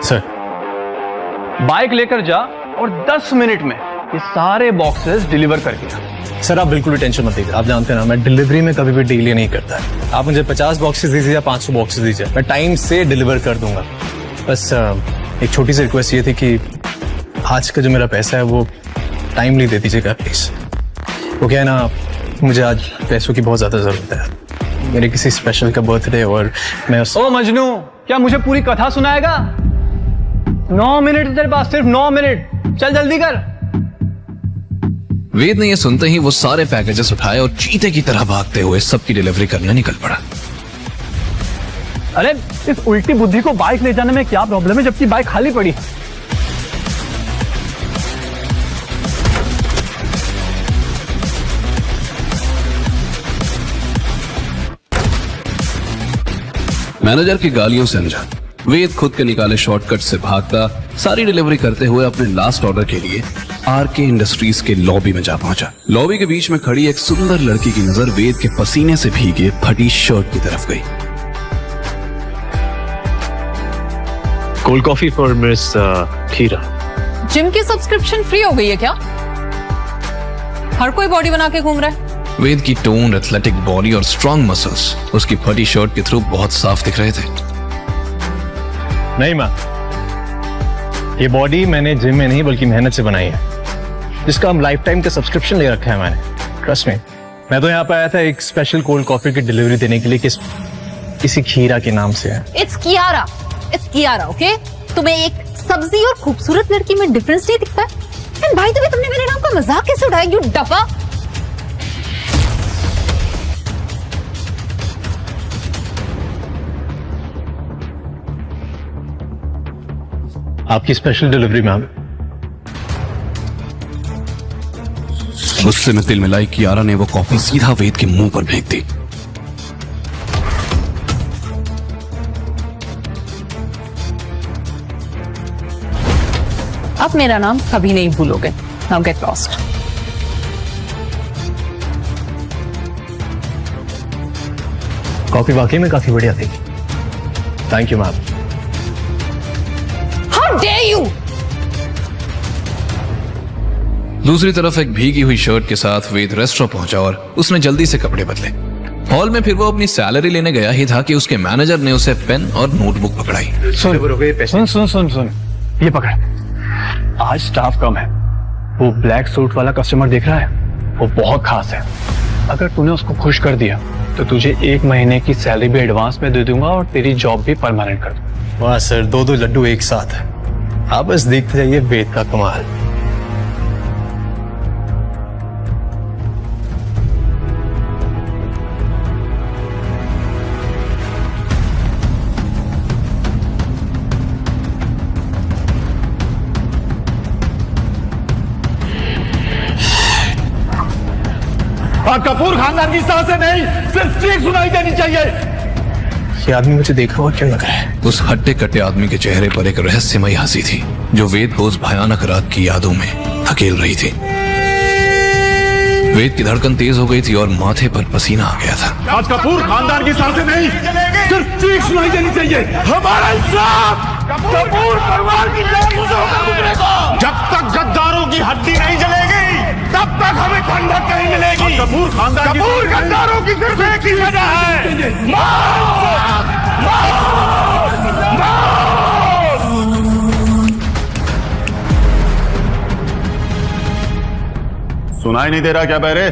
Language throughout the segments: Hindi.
सर, बाइक लेकर जा और 10 मिनट में ये सारे बॉक्सेस डिलीवर करके आ। सर आप बिल्कुल भी टेंशन मत लीजिए। आप जानते हैं ना, मैं डिलीवरी में कभी भी डिले नहीं करता है। आप मुझे 50 बॉक्सेस दीजिए या 500 बॉक्सेस दीजिए, मैं टाइम से डिलीवर कर दूंगा। बस एक छोटी सी रिक्वेस्ट ये थी कि आज का जो मेरा पैसा है वो टाइमली दे दीजिएगा प्लीज। वो क्या है ना, मुझे आज पैसों की बहुत ज्यादा जरूरत है। मेरे किसी स्पेशल का बर्थडे और मैं ओ मजनू, क्या मुझे पूरी कथा सुनाएगा? 9 मिनट तेरे पास, सिर्फ 9 मिनट, चल जल्दी कर। वेद ने यह सुनते ही वो सारे पैकेजेस उठाए और चीते की तरह भागते हुए सबकी डिलीवरी करने निकल पड़ा। अरे इस उल्टी बुद्धि को बाइक ले जाने में क्या प्रॉब्लम है जबकि बाइक खाली पड़ी? मैनेजर की गालियों से अनजान वेद खुद के निकाले शॉर्टकट से भागता सारी डिलीवरी करते हुए अपने लास्ट ऑर्डर के लिए आरके इंडस्ट्रीज के लॉबी में जा पहुंचा। लॉबी के बीच में खड़ी एक सुंदर लड़की की नजर वेद के पसीने से भीगे फटी शर्ट की तरफ गई। कोल्ड कॉफी फॉर मिस खीरा। जिम की सब्सक्रिप्शन फ्री हो गई है क्या? हर कोई बॉडी बना के घूम रहा है। वेद की टोन, एथलेटिक बॉडी और स्ट्रॉन्ग मसल्स उसकी फटी शर्ट के थ्रू बहुत साफ दिख रहे थे। नहीं माँ, ये बॉडी मैंने जिम में नहीं बल्कि मेहनत से बनाई है, जिसका हम लाइफ टाइम का सब्सक्रिप्शन ले रखा है मैंने। ट्रस्ट मी, मैं तो यहाँ पे आया था एक स्पेशल कोल्ड कॉफी की डिलीवरी देने के लिए, किसी खीरा के नाम से है। It's Kiara, okay? तुम्हें एक सब्जी और खूबसूरत लड़की में डिफरेंस नहीं दिखता? एंड भाई तुम्हें तुमने मेरे नाम का मजाक कैसे उड़ाया, यू डफा? आपकी स्पेशल डिलीवरी मैम। गुस्से में तिल मिलाई कियारा ने वो कॉफी सीधा वेद के मुंह पर फेंक दी। अब मेरा नाम कभी नहीं भूलोगे। Now get lost. कॉफी वाकई में काफी बढ़िया थी। Thank you ma'am. How dare you! दूसरी तरफ एक भीगी हुई शर्ट के साथ वेद रेस्टोरेंट पहुंचा और उसने जल्दी से कपड़े बदले। हॉल में फिर वो अपनी सैलरी लेने गया ही था कि उसके मैनेजर ने उसे पेन और नोटबुक पकड़ाई। सुन, ये पकड़। आज स्टाफ कम है। वो ब्लैक सूट वाला कस्टमर देख रहा है, वो बहुत खास है। अगर तूने उसको खुश कर दिया तो तुझे 1 महीने की सैलरी भी एडवांस में दे दूंगा और तेरी जॉब भी परमानेंट कर दूंगा। वाह सर, 2 लड्डू एक साथ है। आप बस देखते जाइए वेद का कमाल। कपूर खानदान की सांसें नहीं, सिर्फ चीख सुनाई देनी चाहिए। ये आदमी मुझे देखा हुआ क्यों लग रहा है? उस हट्टे कट्टे आदमी के चेहरे पर एक रहस्यमयी हंसी थी जो वेद को उस भयानक रात की यादों में धकेल रही थी। वेद की धड़कन तेज हो गई थी और माथे पर पसीना आ गया था। आज कपूर खानदान की सांसें नहीं, सिर्फ चीख सुनाई देनी चाहिए। हमारा इंसाफ कपूर परिवार की जासूसों का गुजरेगा। जब तक गद्दारों की हड्डी नहीं जलेगी तब तक हमें ठंडक नहीं मिलेगी। कपूर खानदान, कपूर गद्दारों की सिर्फ एक ही वजह है, मौत, मौत, मौत। सुनाई नहीं दे रहा क्या बहरे?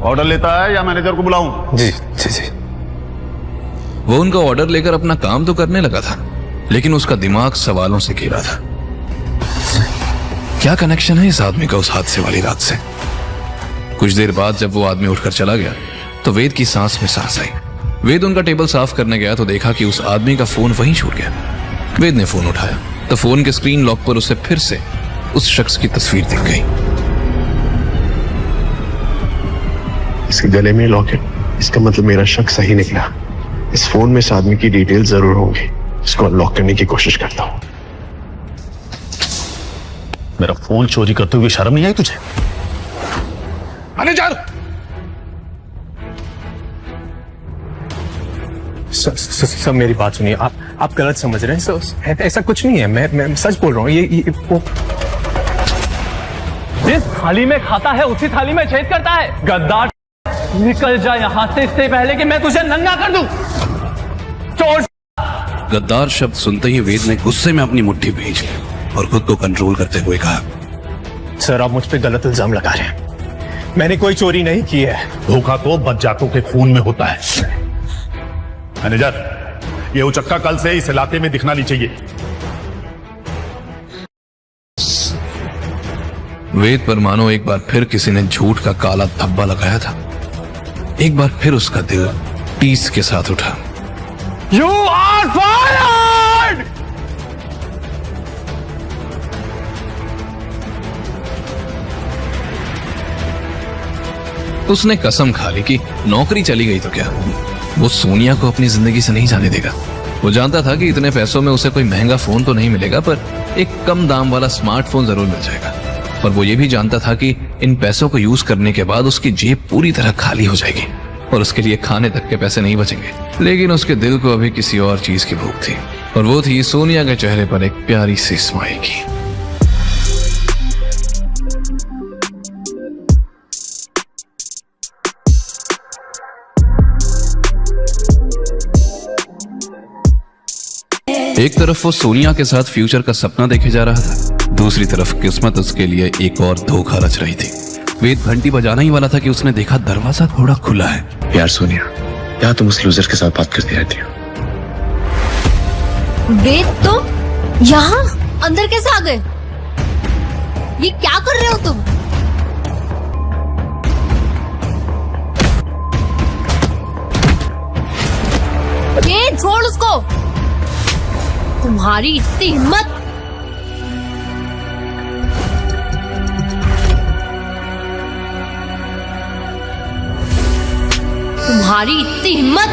ऑर्डर लेता है या मैनेजर को बुलाऊं? जी जी जी। वो उनका ऑर्डर लेकर अपना काम तो करने लगा था, लेकिन उसका दिमाग सवालों से घिरा था। क्या कनेक्शन है इस आदमी का उस हादसे वाली रात से? कुछ देर बाद जब वो आदमी उठकर चला गया तो वेद की सांस में सांस आई। वेद उनका टेबल साफ करने गया तो देखा कि उस आदमी का फोन वहीं छूट गया। वेद ने फोन उठाया तो फोन के स्क्रीन लॉक पर उसे फिर से उस शख्स की तस्वीर दिख गई। इसके गले में लॉकेट, इसका मतलब मेरा शक सही निकला। इस फोन में इस आदमी की डिटेल जरूर होंगी। इसको अनलॉक करने की कोशिश करता हूं। मेरा फोन चोरी करते हुए शर्म नहीं आई तुझे? मैनेजर! सब मेरी बात सुनिए, आप गलत समझ रहे हैं सर, ऐसा कुछ नहीं है, मैं सच बोल रहा हूँ। ये वो जिस थाली में खाता है उसी थाली में छेद करता है। गद्दार, निकल जा यहाँ से इससे पहले कि मैं तुझे नंगा कर दूं। चोर। गद्दार शब्द सुनते ही वेद ने गुस्से में अपनी मुट्ठी भींच ली और खुद को कंट्रोल करते हुए कहा, सर आप मुझ पे गलत इल्जाम लगा रहे हैं, मैंने कोई चोरी नहीं की है। धोखा तो बदजातों के खून में होता है। मैनेजर, ये उचक्का कल से इस इलाके में दिखना नहीं चाहिए। वेद पर मानो एक बार फिर किसी ने झूठ का काला धब्बा लगाया था। एक बार फिर उसका दिल टीस के साथ उठा। You are fired! उसने कसम खा ली कि नौकरी चली गई तो क्या, वो सोनिया को अपनी जिंदगी से नहीं जाने देगा। वो जानता था कि इतने पैसों में उसे कोई महंगा फोन तो नहीं मिलेगा, पर एक कम दाम वाला स्मार्टफोन जरूर मिल जाएगा। पर वो ये भी जानता था कि इन पैसों को यूज करने के बाद उसकी जेब पूरी तरह खाली हो जाएगी और उसके लिए खाने तक के पैसे नहीं बचेंगे। लेकिन उसके दिल को अभी किसी और चीज की भूख थी, और वो थी सोनिया के चेहरे पर एक प्यारी सी स्माइल की। एक तरफ वो सोनिया के साथ फ्यूचर का सपना देखे जा रहा था, दूसरी तरफ किस्मत उसके लिए एक और धोखा रच रही थी। वेद घंटी बजाना ही वाला था कि उसने देखा दरवाजा थोड़ा खुला है। यार सोनिया, यहाँ तुम उस लूजर के साथ बात करती रहती हो। वेद, तो यहाँ अंदर कैसे आ गए? ये क्या कर रहे हो तुम? ये छोड़ उसको। तुम्हारी इतनी हिम्मत! तुम्हारी इतनी हिम्मत!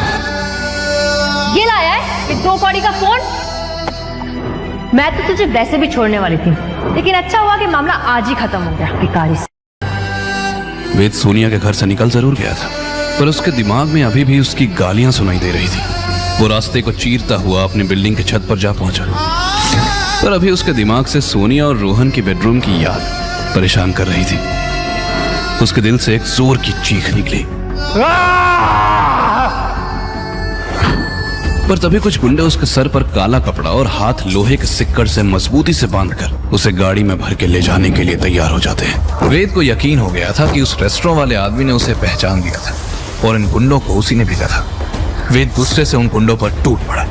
ये लाया है ये 2 कौड़ी का फोन? मैं तो तुझे वैसे भी छोड़ने वाली थी, लेकिन अच्छा हुआ कि मामला आज ही खत्म हो गया। भिखारी से। वेद सोनिया के घर से निकल जरूर गया था, पर उसके दिमाग में अभी भी उसकी गालियां सुनाई दे रही थी। वो रास्ते को चीरता हुआ अपनी बिल्डिंग की छत पर जा पहुंचा, पर अभी उसके दिमाग से सोनिया और रोहन की बेडरूम की याद परेशान कर रही थी। उसके दिल से एक जोर की चीख निकली, पर तभी कुछ गुंडे उसके सर पर काला कपड़ा और हाथ लोहे के सिक्कड़ से मजबूती से बांधकर उसे गाड़ी में भर के ले जाने के लिए तैयार हो जाते हैं। वेद को यकीन हो गया था कि उस रेस्टोरेंट वाले आदमी ने उसे पहचान लिया था और इन गुंडों को उसी ने भेजा था। वेद गुस्से से उन गुंडों पर टूट पड़ा।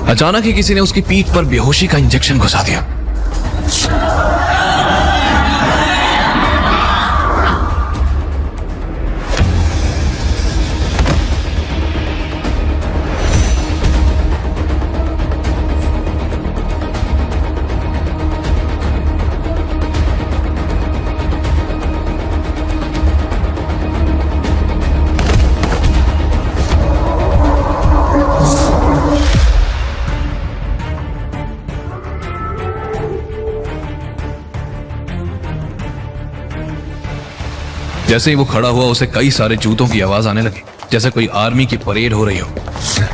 अचानक ही किसी ने उसकी पीठ पर बेहोशी का इंजेक्शन घुसा दिया। जैसे ही वो खड़ा हुआ उसे कई सारे जूतों की आवाज आने लगी, जैसे कोई आर्मी की परेड हो रही हो।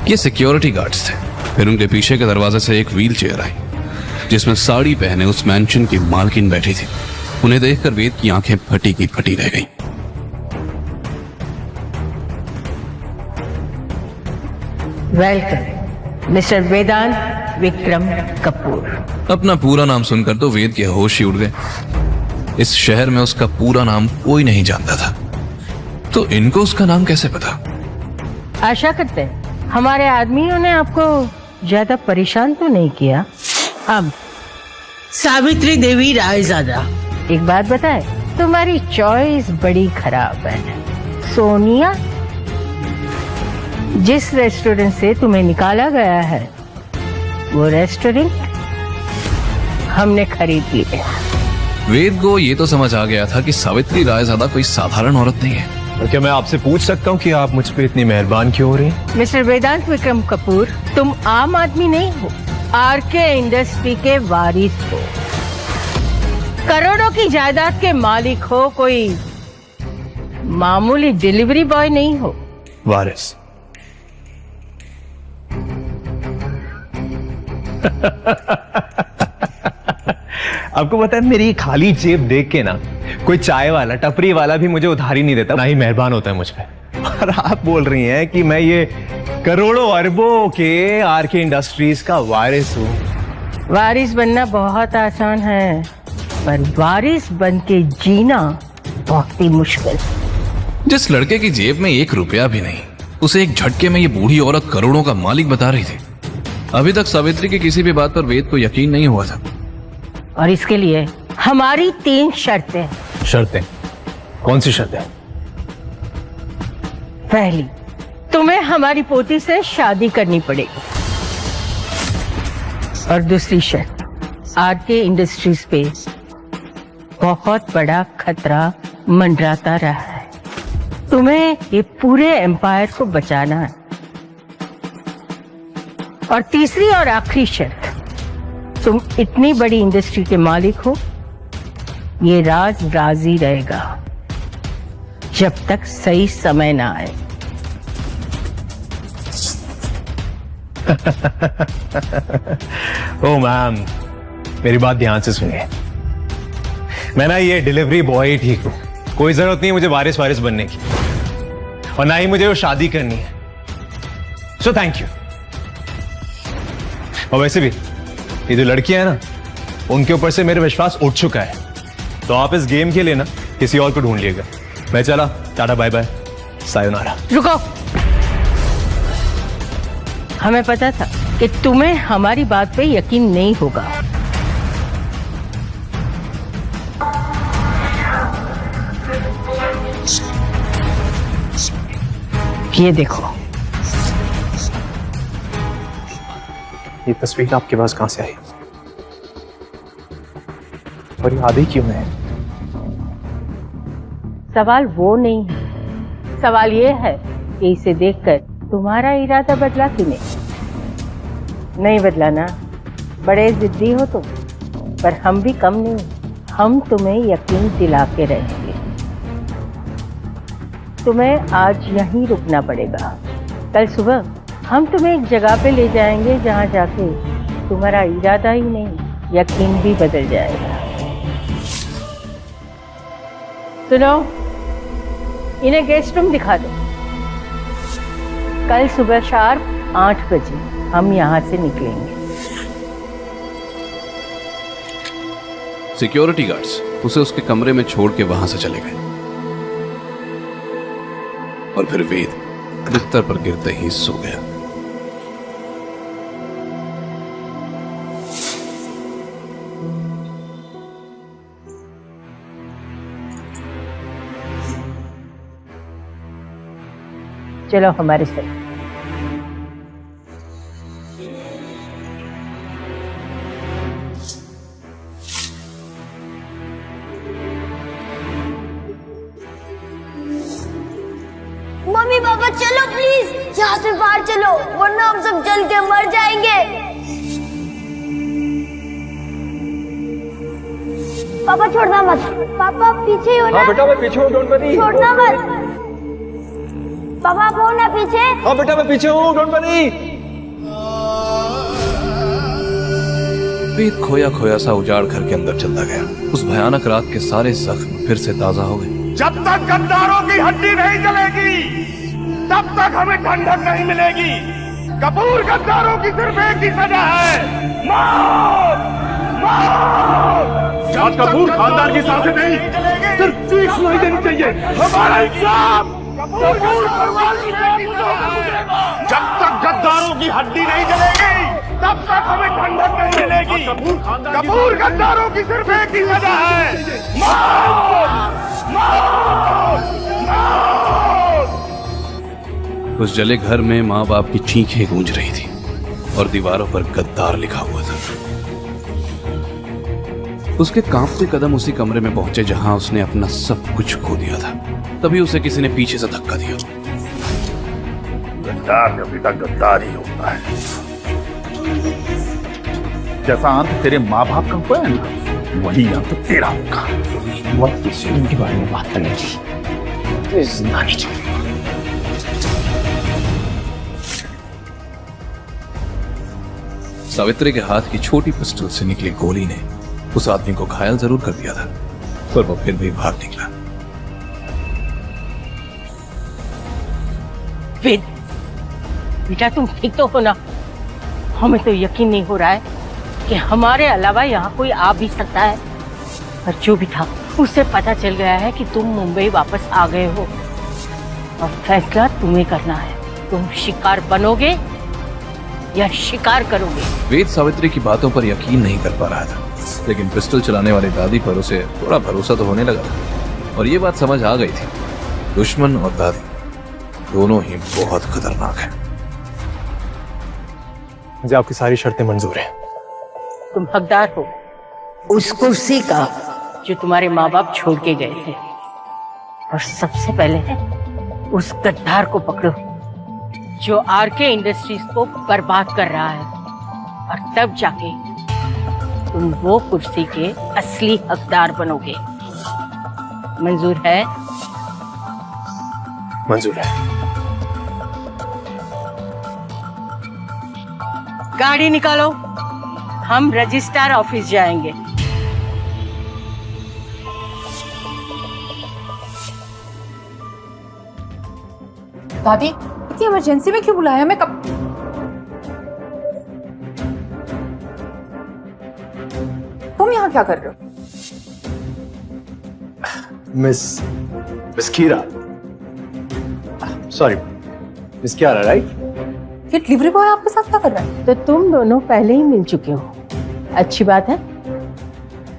ये सिक्योरिटी गार्ड्स थे। फिर उनके पीछे के दरवाजे से एक व्हील चेयर आई, जिसमें साड़ी पहने उस मैंशन की मालकिन बैठी थी। उन्हें देखकर वेद की आंखें फटी की फटी रह गईं। वेलकम मिस्टर वेदांत विक्रम कपूर। अपना पूरा नाम सुनकर तो वेद के होश ही उड़ गए। इस शहर में उसका पूरा नाम कोई नहीं जानता था, तो इनको उसका नाम कैसे पता? आशा करते हैं हमारे आदमियों ने आपको ज्यादा परेशान तो नहीं किया। अब सावित्री देवी रायजादा, एक बात बताए, तुम्हारी चॉइस बड़ी खराब है। सोनिया, जिस रेस्टोरेंट से तुम्हें निकाला गया है वो रेस्टोरेंट हमने खरीद लिए। वेद को ये तो समझ आ गया था कि सावित्री रायजादा कोई साधारण औरत नहीं है। और क्या मैं आपसे पूछ सकता हूँ कि आप मुझ पे इतनी मेहरबान क्यों हो रही हैं? मिस्टर वेदांत विक्रम कपूर, तुम आम आदमी नहीं हो, आरके इंडस्ट्री के वारिस हो, करोड़ों की जायदाद के मालिक हो, कोई मामूली डिलीवरी बॉय नहीं हो। वारिस? आपको पता है मेरी खाली जेब देख के ना कोई चाय वाला टपरी वाला भी मुझे उधारी नहीं देता, ना ही मेहरबान होता है मुझ पे। और आप बोल रही हैं कि मैं ये करोड़ों अरबों के आरके इंडस्ट्रीज का वारिस हूँ। वारिस बनना बहुत आसान है, पर वारिस बन के जीना बहुत ही मुश्किल। जिस लड़के की जेब में 1 रुपया भी नहीं, उसे एक झटके में ये बूढ़ी औरत करोड़ों का मालिक बता रही थी। अभी तक सावित्री की किसी भी बात पर वेद को यकीन नहीं हुआ था। और इसके लिए हमारी 3 शर्तें। शर्तें? कौन सी शर्तें? पहली, तुम्हें हमारी पोती से शादी करनी पड़ेगी। और दूसरी शर्त, आरके इंडस्ट्रीज पे बहुत बड़ा खतरा मंडराता रहा है, तुम्हें ये पूरे एम्पायर को बचाना है। और तीसरी और आखिरी शर्त, तुम इतनी बड़ी इंडस्ट्री के मालिक हो, ये राज राजी रहेगा जब तक सही समय ना आए। ओ मैम, मेरी बात ध्यान से सुनिए। मैं ना ये डिलीवरी बॉय ही ठीक हूं, कोई जरूरत नहीं है मुझे वारिस बनने की, और ना ही मुझे वो शादी करनी है। So thank you. और वैसे भी ये जो लड़कियां हैं ना, उनके ऊपर से मेरा विश्वास उठ चुका है, तो आप इस गेम के लिए ना किसी और को ढूंढ लीजिएगा। मैं चला, टाटा बाय बाय, सायोनारा। रुको, हमें पता था कि तुम्हें हमारी बात पे यकीन नहीं होगा। ये देखो, ये तस्वीर आपके पास कहां से आई और याद ही क्यों है? सवाल वो नहीं है, सवाल ये है कि इसे देखकर तुम्हारा इरादा बदला कि नहीं बदला ना। बड़े जिद्दी हो तुम, पर हम भी कम नहीं, हम तुम्हें यकीन दिला के रहेंगे। तुम्हें आज यहीं रुकना पड़ेगा, कल सुबह हम तुम्हें एक जगह पे ले जाएंगे जहां जाके तुम्हारा इरादा ही नहीं यकीन भी बदल जाएगा। सुनो, इन्हें गेस्ट रूम दिखा दो। कल सुबह शार्प 8 बजे हम यहाँ से निकलेंगे। सिक्योरिटी गार्ड्स उसे उसके कमरे में छोड़ के वहां से चले गए, और फिर वेद बिस्तर पर गिरते ही सो गया। चलो हमारे साथ। मम्मी पापा चलो प्लीज, यहाँ से बाहर चलो, वरना हम सब जल के मर जाएंगे। पापा छोड़ना मत, पापा पीछे ही हो ना। हाँ बेटा मैं पीछे हूँ, डोंट वरी। छोड़ना मत पापा, आप हो ना पीछे। हाँ बेटा मैं पीछे हूँ, डोंट वरी। वेद खोया खोया सा उजाड़ घर के अंदर चलता गया। उस भयानक रात के सारे जख्म फिर से ताजा हो गए। जब तक गद्दारों की हड्डी नहीं जलेगी, तब तक हमें ठंडक नहीं मिलेगी। कपूर गद्दारों की सिर्फ एक ही सजा है, मौत। मौत। जाट कपूर खानदान की सांसें नहीं, सिर्फ चीख सुनाई देनी चाहिए। हमारा इंसाफ कपूर परिवार की जब तक गद्दारों की हड्डी नहीं जलेगी, तब तक हमें ठंडक नहीं मिलेगी। कपूर गद्दारों की सिर्फ एक ही सजा है, मौत। मौत। मौत। उस जले घर में माँ बाप की चीखें गूंज रही थी और दीवारों पर गद्दार लिखा हुआ था। उसके कांपते कदम उसी कमरे में पहुंचे जहां उसने अपना सब कुछ खो दिया था। तभी उसे किसी ने पीछे से धक्का दिया। गद्दार का बेटा गद्दार ही होता है। जैसा अंत तेरे माँ बाप का हुआ है ना, वही अंत तेरा होगा। वक्त किसी उनके बारे में बात करने की जिंदा नहीं चाहिए। सावित्री के हाथ की छोटी पिस्टल से निकली गोली ने उस आदमी को घायल जरूर कर दिया था, पर वो फिर भी भाग निकला। वेद, बेटा तुम ठीक तो हो ना? हमें तो यकीन नहीं हो रहा है कि हमारे अलावा यहाँ कोई आ भी सकता है। पर जो भी था उससे पता चल गया है कि तुम मुंबई वापस आ गए हो और फैसला तुम्हें करना है। तुम शिकार बनोगे या शिकार करोगे? वेद सावित्री की बातों पर यकीन नहीं कर पा रहा था, लेकिन पिस्टल चलाने वाली दादी पर उसे थोड़ा भरोसा तो होने लगा था। और ये बात समझ आ गई थी, दुश्मन और दादी दोनों ही बहुत खतरनाक हैं। मुझे आपकी सारी शर्तें मंजूर हैं। तुम हकदार हो उस कुर्सी का जो तुम्हारे माँ बाप छोड़ के गए थे। और सबसे पहले उस गद्दार को पकड़ो जो आरके इंडस्ट्रीज को बर्बाद कर रहा है, और तब जाके तुम वो कुर्सी के असली हकदार बनोगे। मंजूर है? मंजूर है। गाड़ी निकालो, हम रजिस्ट्रार ऑफिस जाएंगे। दादी इतनी इमरजेंसी में क्यों बुलाया? मैं कब तुम यहाँ क्या कर रहे हो? मिस कीरा, सॉरी मिस कियारा, राइट? ये डिलीवरी बॉय आपके साथ क्या कर रहा है? तो तुम दोनों पहले ही मिल चुके हो, अच्छी बात है।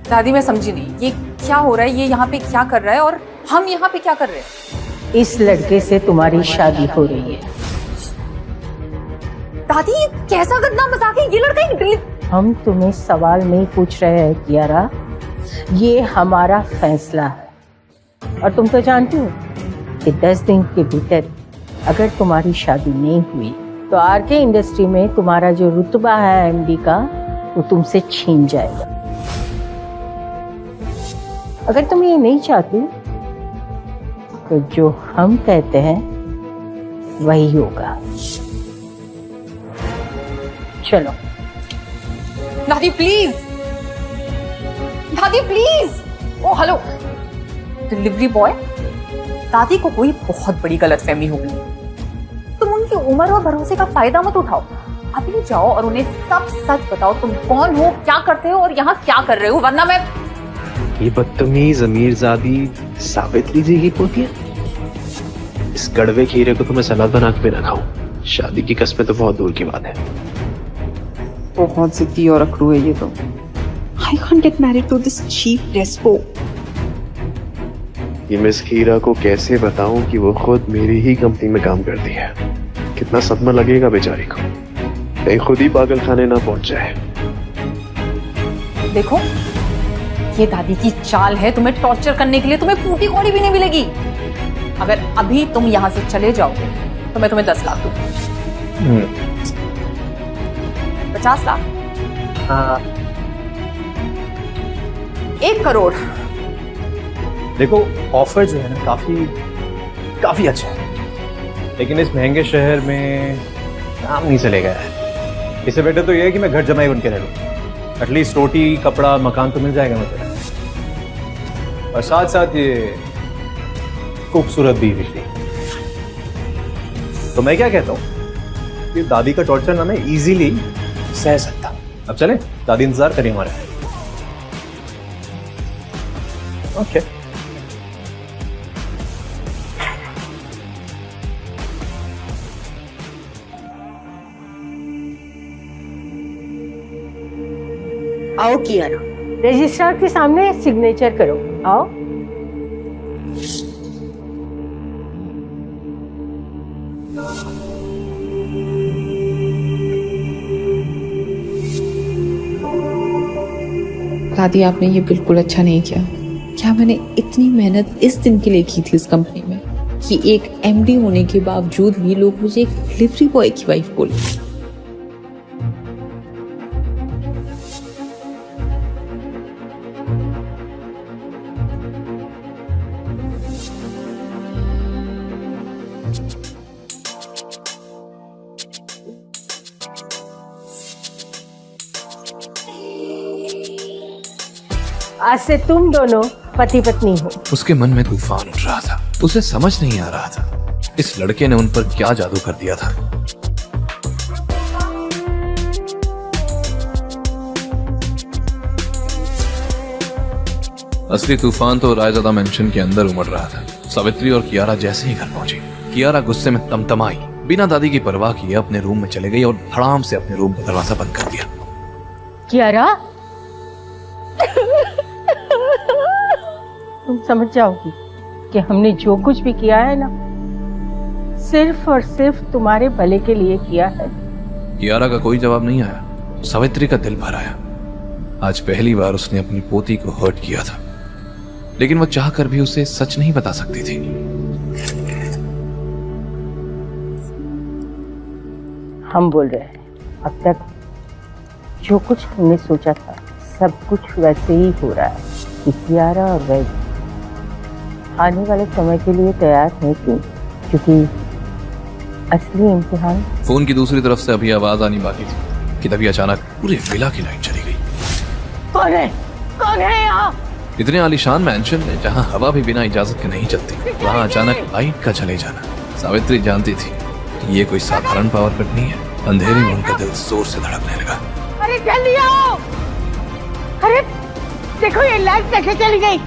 दादी मैं समझी नहीं, ये क्या हो रहा है? ये यहाँ पे क्या कर रहा है और हम यहाँ पे क्या कर रहे हैं? इस लड़के से तुम्हारी शादी हो रही है। दादी ये कैसा गंदा मजाक है? ये लड़का एक हम तुम्हें सवाल नहीं पूछ रहे हैं कियारा, ये हमारा फैसला है। और तुम तो जानती हो कि 10 दिन के भीतर अगर तुम्हारी शादी नहीं हुई तो आरके इंडस्ट्री में तुम्हारा जो रुतबा है एमडी का, वो तुमसे छीन जाएगा। अगर तुम ये नहीं चाहती तो जो हम कहते हैं वही होगा। चलो। दादी प्लीज, दादी please. Oh hello delivery boy, दादी को कोई बहुत बड़ी गलतफहमी हो गई। तुम उनकी उम्र और भरोसे का फायदा मत उठाओ। अभी जाओ और उन्हें सब सच बताओ, तुम कौन हो, क्या करते हो और यहाँ क्या कर रहे हो, वरना मैं। ये बदतमीज अमीरजादी सावित्री जी की पोती है। इस कड़वे खीरे को तो मैं सलाद बना के ना खाऊं। शादी की कस्में तो बहुत दूर की बात है। बहुत जिद्दी और अकड़ू है ये तो। I can't get married to this cheap despo. ये मिस खीरा को कैसे बताऊं कि वो खुद मेरी ही कंपनी में काम करती है। कितना सदमा लगेगा बेचारी को, कहीं खुद ही पागल खाने ना पहुंच जाए। देखो ये दादी की चाल है तुम्हें टॉर्चर करने के लिए। तुम्हें फूटी कौड़ी भी नहीं मिलेगी। अगर अभी तुम यहाँ से चले जाओगे तो मैं तुम्हें 10 लाख दूंगी। 50 लाख, 1 करोड़। देखो ऑफर जो है ना काफी अच्छा है, लेकिन इस महंगे शहर में काम नहीं चलेगा है। इससे बेटर तो ये है कि मैं घर जमाई बन के रह लूं। एटलीस्ट रोटी कपड़ा मकान तो मिल जाएगा मुझे, और साथ साथ ये खूबसूरत बीवी भी। तो मैं क्या कहता हूं कि दादी का टॉर्चर ना मैं इजीली सह सकता। अब चले, दादी इंतजार करिए हमारे। ओके आओ कियारा, रजिस्ट्रार के सामने सिग्नेचर करो। आओ। दादी आपने ये बिल्कुल अच्छा नहीं किया। क्या मैंने इतनी मेहनत इस दिन के लिए की थी इस कंपनी में कि एक एमडी होने के बावजूद भी लोग मुझे एक डिलीवरी बॉय की वाइफ बोले। आज से तुम दोनों पति पत्नी हो। उसके मन में तूफान उठ रहा था। उसे समझ नहीं आ रहा था इस लड़के ने उन पर क्या जादू कर दिया था। असली तूफान तो रायजादा मेंशन के अंदर उमड़ रहा था। सावित्री और कियारा जैसे ही घर पहुंची, कियारा गुस्से में तमतमाई, बिना दादी की परवाह किए अपने रूम में चले गई और धड़ाम से अपने रूम का दरवाजा बंद कर दिया। कियारा, तुम समझ जाओगी कि हमने जो कुछ भी किया है ना, सिर्फ और सिर्फ तुम्हारे भले के लिए किया है। कियारा का कोई जवाब नहीं आया। सावित्री का दिल भर आया। आज पहली बार उसने अपनी पोती को हर्ट किया था, लेकिन वो चाहकर भी उसे सच नहीं बता सकती थी। हम बोल रहे हैं, अब तक जो कुछ हमने सोचा था सब कुछ वैसे ही हो रहा है कि कियारा और वैद आने वाले समय के लिए तैयार है, क्योंकि असली इम्तिहान। फोन की दूसरी तरफ से अभी आवाज आनी बाकी थी कि तभी अचानक पूरे विला की लाइट चली गई। कौन है? कौन है यहाँ? इतने आलीशान मैंशन में जहाँ हवा भी बिना इजाजत के नहीं चलती, वहाँ अचानक लाइट का चले जाना। सावित्री जानती थी कि ये कोई साधारण पावर कट नहीं है। अंधेरे में उनका दिल जोर से धड़कने लगा। अरे जल्दी आओ! अरे देखो ये लाइट कैसे चली गई।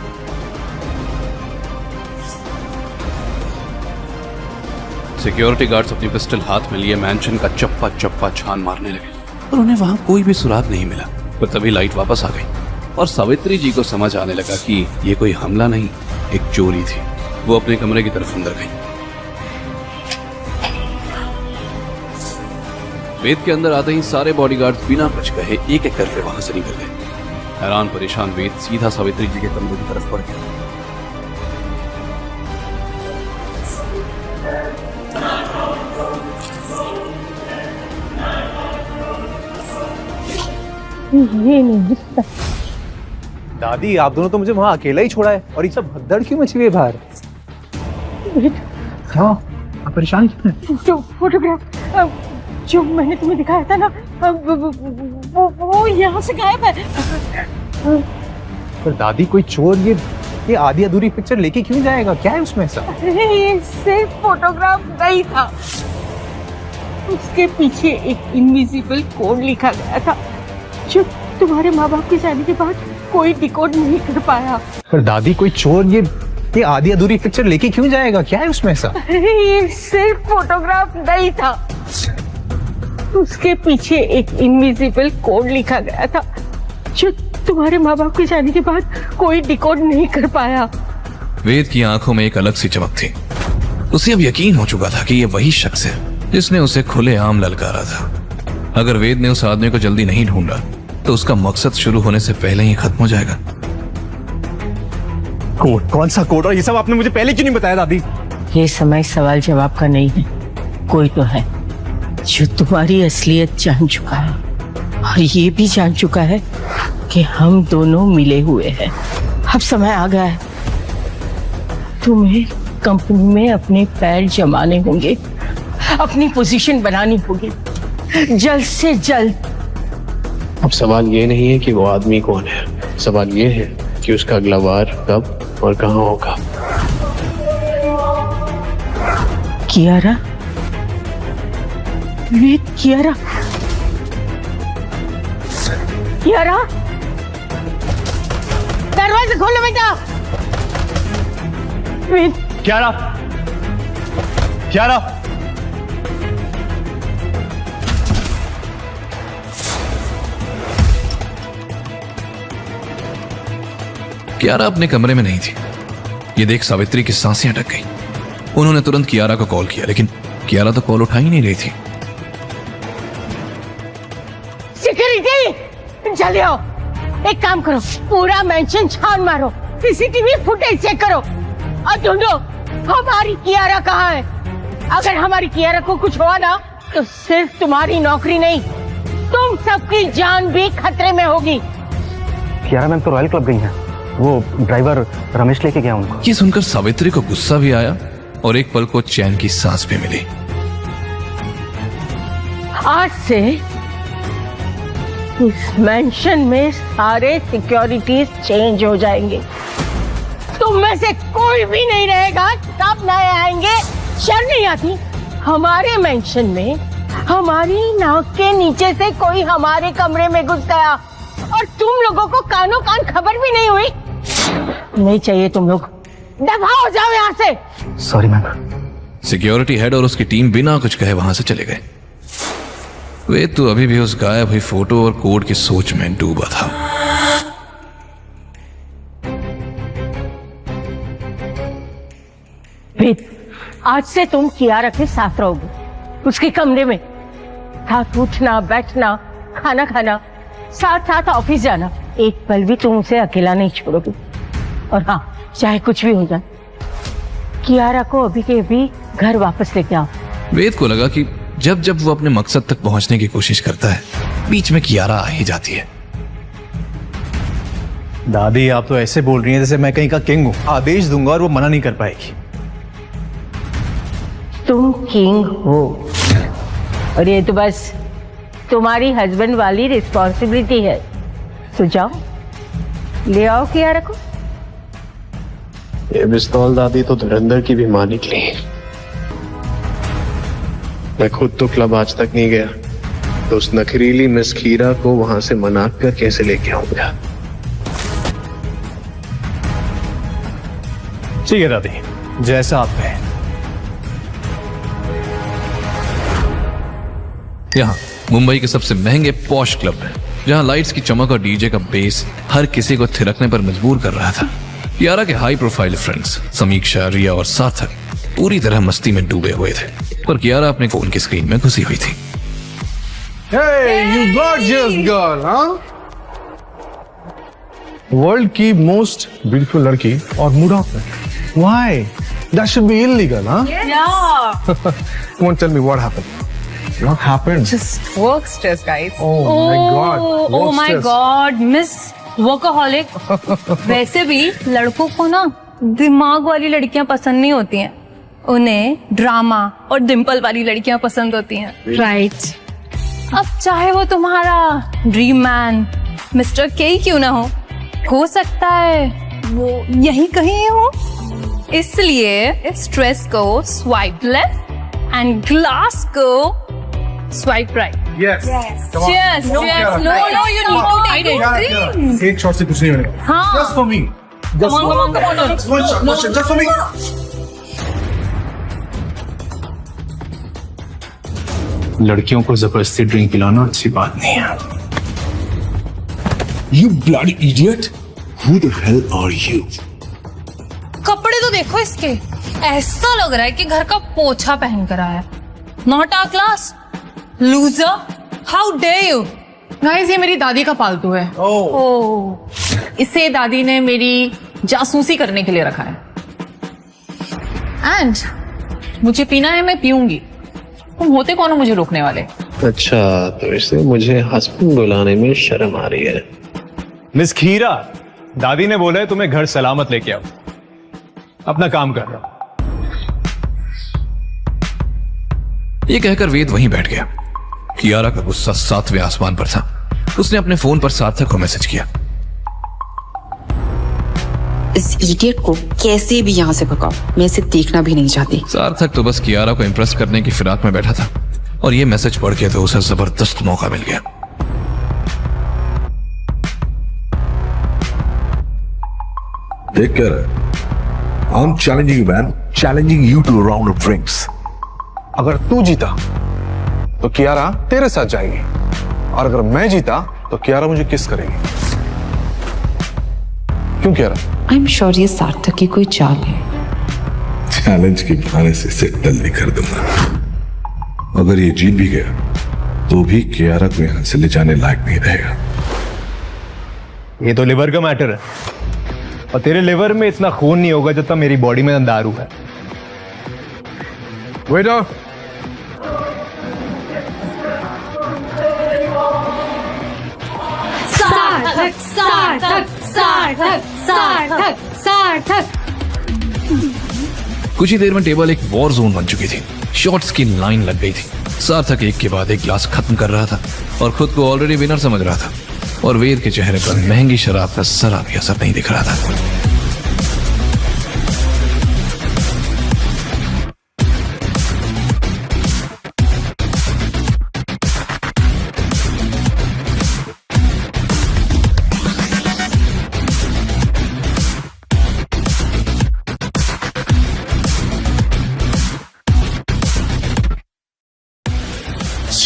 सिक्योरिटी गार्ड्स अपनी पिस्टल हाथ में लिए मैंशन का चप्पा चप्पा छान मारने लगे, पर उन्हें वहां कोई भी सुराग नहीं मिला। पर तभी लाइट वापस आ गई और सावित्री जी को समझ आने लगा कि ये कोई हमला नहीं, एक चोरी थी। वो अपने कमरे की तरफ अंदर गई। वेद के अंदर आते ही सारे बॉडीगार्ड्स बिना कुछ कहे एक एक करके वहां से निकल गए। हैरान परेशान वेद सीधा सावित्री जी के कमरे की तरफ बढ़ गया। ये नहीं। दादी, आप दोनों तो मुझे वहां अकेला ही छोड़ा है और ये सब भगदड़ क्यों मची हुई है बाहर? हाँ, आप परेशान क्यों हैं? जो फोटोग्राफ जो मैंने तुम्हें दिखाया था ना, वो यहाँ से गायब है। पर दादी, कोई चोर ये आधी अधूरी पिक्चर लेके क्यों जाएगा? क्या है उसमें ऐसा? अरे ये सिर्फ फोटोग्राफ नहीं था, उसके पीछे एक इनविजिबल कोड लिखा गया था जो तुम्हारे माँ बाप के जाने के बाद कोई डिकोड नहीं कर पाया। पर दादी, कोई चोर ये आधी अधूरी पिक्चर लेके क्यों जाएगा? क्या है उसमें ऐसा? अरे ये सिर्फ फोटोग्राफ नहीं था, उसके पीछे एक इनविजिबल कोड लिखा गया था जो तुम्हारे माँ बाप के जाने के बाद कोई डिकोड नहीं कर पाया। वेद की आंखों में एक अलग सी चमक थी। उसे अब यकीन हो चुका था कि ये वही शख्स है जिसने उसे खुलेआम ललकारा था। अगर वेद ने उस आदमी को जल्दी नहीं ढूंढा तो उसका मकसद शुरू होने से पहले ही खत्म हो जाएगा। कोड? कौन सा कोड? और ये सब आपने मुझे पहले क्यों नहीं बताया दादी? ये समय सवाल जवाब का नहीं है। कोई तो है जो तुम्हारी असलियत जान चुका है और ये भी जान चुका है कि हम दोनों मिले हुए हैं। अब समय आ गया है, तुम्हें कंपनी में अपने पैर जमाने होंगे, अपनी पोजीशन बनानी होगी जल्द से जल्द। अब सवाल ये नहीं है कि वो आदमी कौन है, सवाल ये है कि उसका अगला वार कब और कहां होगा। कियारा, वेद, कियारा, कियारा, दरवाजा खोलो बेटा। वेद, कियारा, कियारा, कियारा अपने कमरे में नहीं थी। ये देख सावित्री की सांसें अटक गई। उन्होंने तुरंत कियारा को कॉल किया, लेकिन कियारा तो कॉल उठा ही नहीं रही थी। सिक्योरिटी, जल्दी आओ, एक काम करो, पूरा मेंशन छान मारो, सीसीटीवी फुटेज चेक करो और ढूंढो हमारी कियारा कहाँ है। अगर हमारी कियारा को कुछ हुआ ना तो सिर्फ तुम्हारी नौकरी नहीं, तुम सबकी जान भी खतरे में होगी। कियारा मैम तो रॉयल क्लब गई हैं, वो ड्राइवर रमेश लेके गया उनको। ये सुनकर सावित्री को गुस्सा भी आया और एक पल को चैन की सांस भी मिली। आज से इस मेंशन में सारे सिक्योरिटीज चेंज हो जाएंगे। तुम में से कोई भी नहीं रहेगा, सब नए आएंगे। शर्म नहीं आती? हमारे मेंशन में हमारी नाक के नीचे से कोई हमारे कमरे में घुस गया और तुम लोगों को कानों कान खबर भी नहीं हुई। नहीं चाहिए तुम लोग, दफा हो जाओ यहाँ से। Sorry ma'am. सिक्योरिटी हेड और उसकी टीम बिना कुछ कहे वहां से चले गए। वे तो अभी भी उस गायब हुई फोटो और कोड की सोच में डूबा था। वेद, आज से तुम कियारा के साथ रहोगे, उसके कमरे में साथ उठना बैठना, खाना खाना, साथ साथ ऑफिस जाना। एक पल भी तुम उसे अकेला नहीं छोड़ोगे। और हाँ, चाहे कुछ भी हो जाए, कियारा को अभी के अभी घर वापस लेके आओ। वेद को लगा कि जब जब वो अपने मकसद तक पहुंचने की कोशिश करता है, बीच में कियारा आ ही जाती है। दादी, आप तो ऐसे बोल रही हैं जैसे मैं कहीं का किंग हूं। आदेश दूंगा और वो मना नहीं कर पाएगी। तुम किंग हो और ये तो बस तुम्हारी हस्बैंड वाली रिस्पॉन्सिबिलिटी है। तो जाओ, ले आओ कियारा को। ये पिस्तौल दादी तो धुरंधर की भी मां निकली। मैं खुद तो क्लब आज तक नहीं गया, तो उस नखरीली मिस खीरा को वहां से मना कर कैसे लेके आऊंगा? ठीक है दादी, जैसा आप कहें। यहाँ मुंबई के सबसे महंगे पॉश क्लब में, जहाँ लाइट्स की चमक और डीजे का बेस हर किसी को थिरकने पर मजबूर कर रहा था, कियारा के हाई प्रोफाइल फ्रेंड्स समीक्षा, रिया और सार्थक पूरी तरह मस्ती में डूबे हुए थे, पर कियारा अपने फोन की स्क्रीन में घुसी हुई थी। Hey, you gorgeous girl, huh? World की मोस्ट ब्यूटीफुल लड़की और मूड ऑफ है। Why? That should be illegal, huh? Yeah. Come on, tell me what happened. What happened? Just work stress, guys. Oh my God. Oh Work my stress. God, Miss Workaholic. वैसे भी लड़कों को ना दिमाग वाली लड़कियां पसंद नहीं होती हैं, उन्हें ड्रामा और डिम्पल वाली लड़कियां पसंद होती हैं। Right. अब चाहे वो तुम्हारा ड्रीम मैन मिस्टर के ही क्यों ना हो सकता है वो यहीं कहीं हो। इसलिए स्ट्रेस को स्वाइप लेफ्ट एंड ग्लास को swipe right. Yes. Come on. Yes, No, yes. Kiara. No, no, you need to take it. Kiara, एक शॉट से कुछ नहीं होने। हाँ। Just for me. Just Come on, come on. One shot, just for me. लड़कियों को जबरदस्ती ड्रिंक पिलाना अच्छी बात नहीं है। You bloody idiot! Who the hell are you? कपड़े तो देखो इसके, ऐसा लग रहा है कि घर का पोछा पहन कर आया। Not our class, loser, how dare you. Guys, ये मेरी दादी का पालतू है। इसे दादी ने मेरी जासूसी करने के लिए रखा है। एंड मुझे पीना है, मैं पीऊंगी। तुम होते कौन हो मुझे रोकने वाले? अच्छा, तो इसलिए मुझे हस्बैंड बुलाने में शर्म आ रही है। मिस खीरा, दादी ने बोला है तुम्हें घर सलामत लेके आओ। अपना काम कर रहा। ये कहकर वेद वहीं बैठ गया। कियारा का गुस्सा 7वें आसमान पर था। उसने अपने फोन पर सार्थक को मैसेज किया। इस इडियट को कैसे भी यहाँ से भगाओ, मैं इसे देखना भी नहीं चाहती। सार्थक तो बस कियारा को इम्प्रेस करने की फिराक में बैठा था और ये मैसेज पढ़ के तो उसे जबरदस्त मौका मिल गया। देख कर I'm challenging you, man. Challenging you to a round of drinks. अगर तू जीता तो कियारा तेरे साथ जाएगी, और अगर मैं जीता तो कियारा मुझे किस करेगी। क्यों कियारा? आई एम श्योर ये सार्थक की कोई चाल है। चैलेंज के बहाने से इसे टल्ली कर दूंगा। अगर ये जीत भी गया तो भी कियारा को यहां से ले जाने लायक नहीं रहेगा। ये तो लिवर का मैटर है, और तेरे लिवर में इतना खून नहीं होगा जितना मेरी बॉडी में दारू है। वेटर, सार्थक सार्थक सार्थक सार्थक सार्थक। कुछ ही देर में टेबल एक वॉर जोन बन चुकी थी। शॉट्स की लाइन लग गई थी। सार्थक एक के बाद एक गिलास खत्म कर रहा था और खुद को ऑलरेडी विनर समझ रहा था, और वेद के चेहरे पर महंगी शराब का जरा भी असर नहीं दिख रहा था।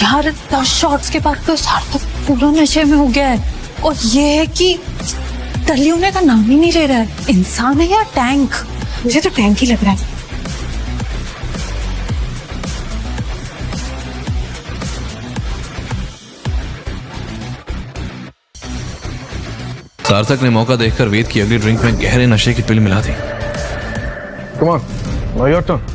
यार 10 शॉट्स के बाद तो सार्थक पूरा नशे में हो गया है, और ये है कि टल्ली होने का नाम ही नहीं ले रहा है। इंसान है या टैंक? मुझे तो टैंक ही लग रहा है। सार्थक ने मौका देखकर वेद की अगली ड्रिंक में गहरे नशे की पिल मिला दी। Come on, now your turn.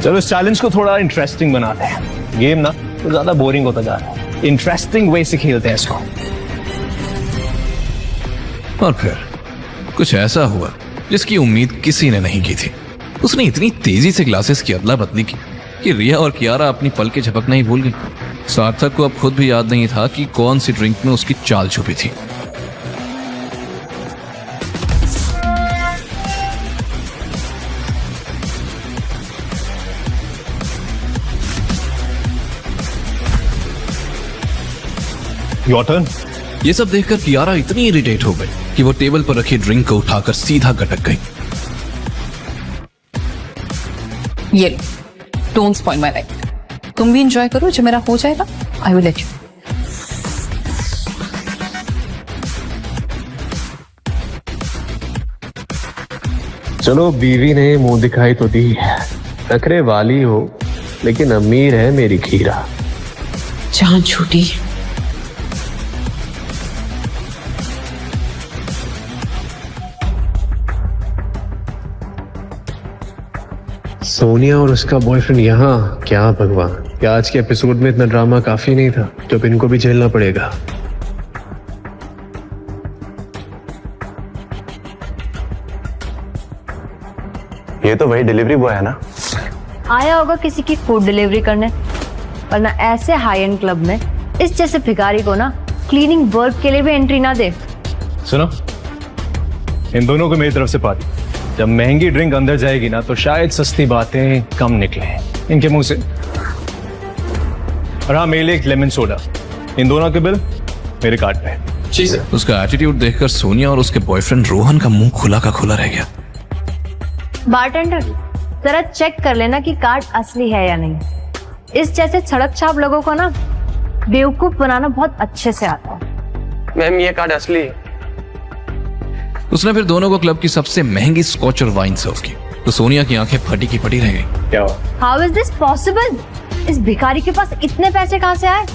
चलो इस चैलेंज को थोड़ा इंटरेस्टिंग बनाते हैं। गेम ना तो ज्यादा बोरिंग होता जा रहा है, इंटरेस्टिंग वे से खेलते हैं इसको। और फिर कुछ ऐसा हुआ जिसकी उम्मीद किसी ने नहीं की थी। उसने इतनी तेजी से ग्लासेस की अदला बदली की कि रिया और कियारा अपनी पल के झपकना ही भूल गई। सार्थक को अब खुद भी याद नहीं था कि कौन सी ड्रिंक में उसकी चाल छुपी थी। Your turn. ये सब देखकर कियारा इतनी इरिटेट हो गई कि वो टेबल पर रखी ड्रिंक को उठाकर सीधा गटक गई। ये डोंट स्पॉइल माय लाइफ। तुम भी एंजॉय करो, जब मेरा हो जाएगा आई विल लेट यू। चलो बीवी ने मुंह दिखाई तो दी, नखरे वाली हो लेकिन अमीर है मेरी खीरा। जान छूटी। सोनिया और उसका बॉयफ्रेंड यहाँ, क्या भगवान, क्या आज के एपिसोड में इतना ड्रामा काफी नहीं था? जब इनको भी झेलना पड़ेगा। ये तो वही डिलीवरी बॉय है ना? आया होगा किसी की फूड डिलीवरी करने, वरना ऐसे हाई एंड क्लब में इस जैसे भिखारी को ना क्लीनिंग वर्क के लिए भी एंट्री ना दे। सुनो, इन दोनों को मेरी तरफ से पार्टी। जब महंगी ड्रिंक अंदर जाएगी ना तो शायद सस्ती बातें कम निकले इनके मुंह से। और हाँ, मेरे लिए एक लेमन सोडा। इन दोनों के बिल मेरे कार्ड पे। चीज है। उसका एटीट्यूड देखकर सोनिया और उसके बॉयफ्रेंड रोहन का मुंह खुला का खुला रह गया। बारटेंडर, जरा चेक कर लेना कि कार्ड असली है या नहीं। इस जैसे छड़क छाप लोगों को ना बेवकूफ बनाना बहुत अच्छे से आता है। मैम ये कार्ड असली है। उसने फिर दोनों को क्लब की सबसे महंगी स्कॉच और वाइन सर्व की, तो सोनिया की आंखें फटी की फटी रह गई। क्या हुआ? How is this possible? इस भिखारी के पास इतने पैसे कहाँ से आए